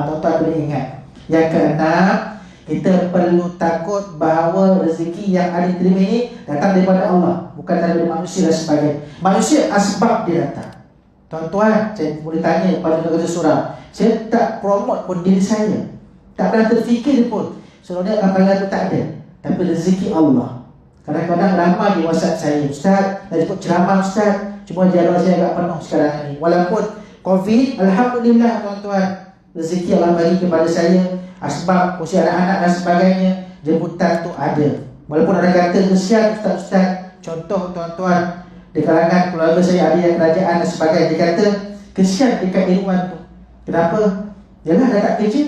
Tuan-tuan boleh ingat. Yang keenam, kita perlu takut bahawa rezeki yang ada terima ini datang daripada Allah, bukan daripada manusia dan sebagainya. Manusia asbab dia datang. Tuan-tuan, saya boleh tanya pada negara surah, saya tak promote pun diri saya, tak pernah terfikir pun sebenarnya apa yang tak ada. Tapi rezeki Allah. Kadang-kadang ramai di WhatsApp saya, Ustaz, dah ikut ceramah Ustaz, cuma jadual saya agak penuh sekarang ini. Walaupun COVID, Alhamdulillah tuan-tuan, rezeki Allah bagi kepada saya, asbab usia anak-anak dan sebagainya, jemputan tu ada. Walaupun ada kata kesian Ustaz-Ustaz, contoh tuan-tuan, di kalangan keluarga saya ada yang kerajaan dan sebagainya, dia kata kesian dekat Irwan tu. Kenapa? Yalah dah tak kerja,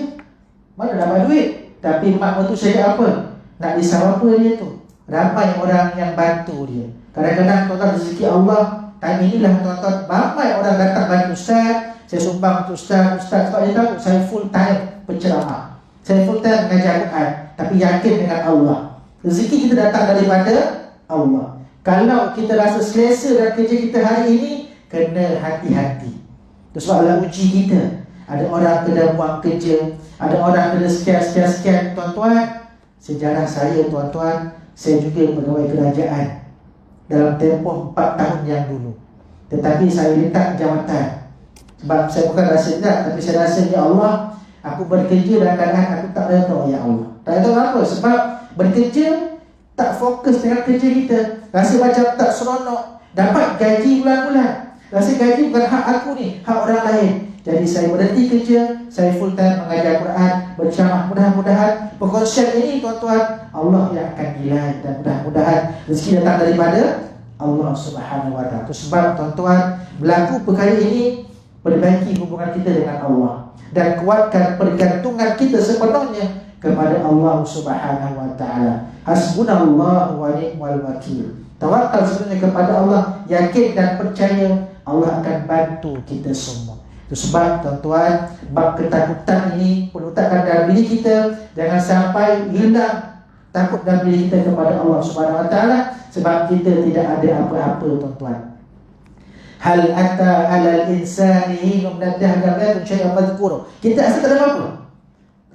mana dapat duit. Tapi mak mertua saya apa? Nak risau apa dia tu? Ramai orang yang bantu dia. Kadang-kadang tuan-tuan rezeki Allah, time inilah tuan-tuan, ramai orang datang bantu Ustaz, saya sumbang untuk Ustaz, sebab dia tahu saya full time penceramah, saya full time mengajar Quran. Tapi yakin dengan Allah, rezeki kita datang daripada Allah. Kalau kita rasa selesa dalam kerja kita hari ini, kena hati-hati. Itu sebab Allah uji kita. Ada orang kena buang kerja, ada orang kena sekian. Tuan-tuan, sejarah saya tuan-tuan, saya juga pegawai kerajaan dalam tempoh 4 tahun yang dulu. Tetapi saya letak jawatan. Sebab saya bukan rasa tidak, tapi saya rasa, ya Allah, aku bekerja dalam keadaan aku tak redha, ya Allah. Tak tahu apa, sebab bekerja tak fokus dengan kerja kita, rasa macam tak seronok. Dapat gaji bulan-bulan, rasa gaji bukan hak aku ni, hak orang lain. Jadi saya berhenti kerja, saya full time mengajar Quran, berceramah. Mudah-mudahan perkongsian ini tuan-tuan, Allah yang akan nilai, dan mudah-mudahan rezeki datang daripada Allah Subhanahu Wa Taala. Sebab tuan-tuan, berlaku perkara ini, perbaiki hubungan kita dengan Allah dan kuatkan pergantungan kita sepenuhnya kepada Allah Subhanahu Wa Taala. Hasbunallahu wa ni'mal wakil. Tawakal sebenarnya kepada Allah, yakin dan percaya Allah akan bantu kita semua. Itu sebab tuan-tuan, bab ketakutan ini perlu letakkan dalam diri kita. Jangan sampai hilang takut dalam diri kita kepada Allah Subhanahu Wa Taala, sebab kita tidak ada apa-apa tuan-tuan. Hal ata 'alal insani hinun min ad-dahr lam yakun syai'an madhkura. Kita asal tak ada apa-apa.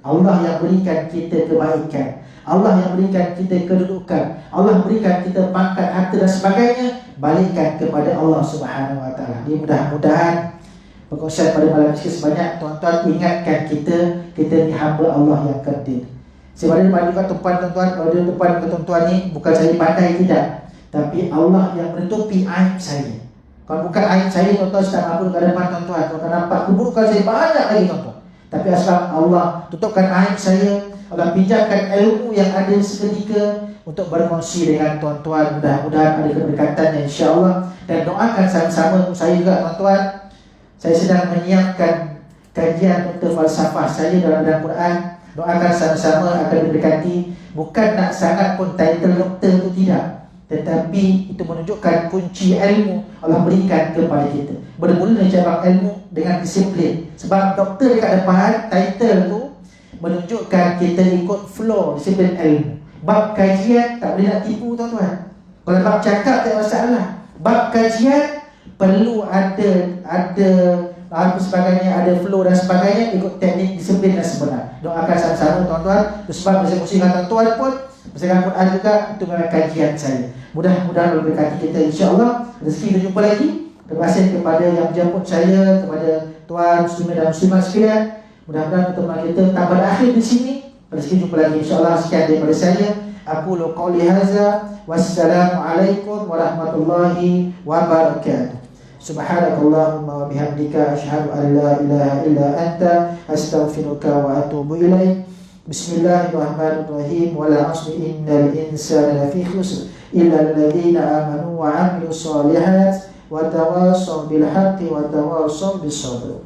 Allah yang berikan kita kebaikan, Allah yang berikan kita kedudukan, Allah berikan kita pangkat, harta dan sebagainya, balikkan kepada Allah Subhanahu wa taala. Jadi mudah-mudahan perkongsian pada malam ini sebanyak tuan-tuan ingatkan kita ni hamba Allah yang kerdil. Sebenarnya pada tuan-tuan, pada depan tuan-tuan ni bukan saya pandai tidak, tapi Allah yang menutupi aib saya. Kalau bukan aib saya, tuan-tuan tak mampu ke depan tuan-tuan. Tuan-tuan nampak keburukan saya banyak lagi tuan-tuan. Tapi asal Allah tutupkan aib saya, Allah pinjamkan ilmu yang ada seketika untuk berkongsi dengan tuan-tuan. Mudah-mudahan ada keberkatannya insya-Allah. Dan doakan sama-sama saya juga tuan-tuan. Saya sedang menyiapkan kajian untuk falsafah saya dalam Quran. Doakan sama-sama akan diberkati. Bukan nak sangat pun title doktor itu tidak, tetapi itu menunjukkan kunci ilmu Allah berikan kepada kita. Bermula dari cabang ilmu dengan disiplin. Sebab doktor dekat depan, title tu menunjukkan kita ikut flow disiplin ilmu. Bab kajian tak boleh nak tipu tuan-tuan. Kalau bab cakap tak masalah. Bab kajian perlu ada apa sebagainya, ada flow dan sebagainya, ikut teknik disiplin dan sebenar. Doakan sama-sama tuan-tuan. Sebab bersama dengan tuan-tuan pun bersama Quran juga, itu memang kajian saya. Mudah-mudahan berkati kita insya-Allah. Rezeki kita jumpa lagi. Terima kasih kepada yang menjemput saya, kepada tuan muslimin dan muslimat sekalian. Mudah-mudahan pertemuan kita tak berakhir di sini. Rezeki jumpa lagi insya-Allah. Sekian daripada saya. Aku qauli hadza. Wassalamualaikum warahmatullahi wabarakatuh. Subhanakallahumma wa bihamdika asyhadu an la ilaha illa anta astaghfiruka wa atubu ilaik. Bismillahirrahmanirrahim. Wal 'asri innal insana lafi khusr illa alladziina aamanu wa 'amilus shalihaati wa tawassaw bil haqqi wa tawassaw bis sabr.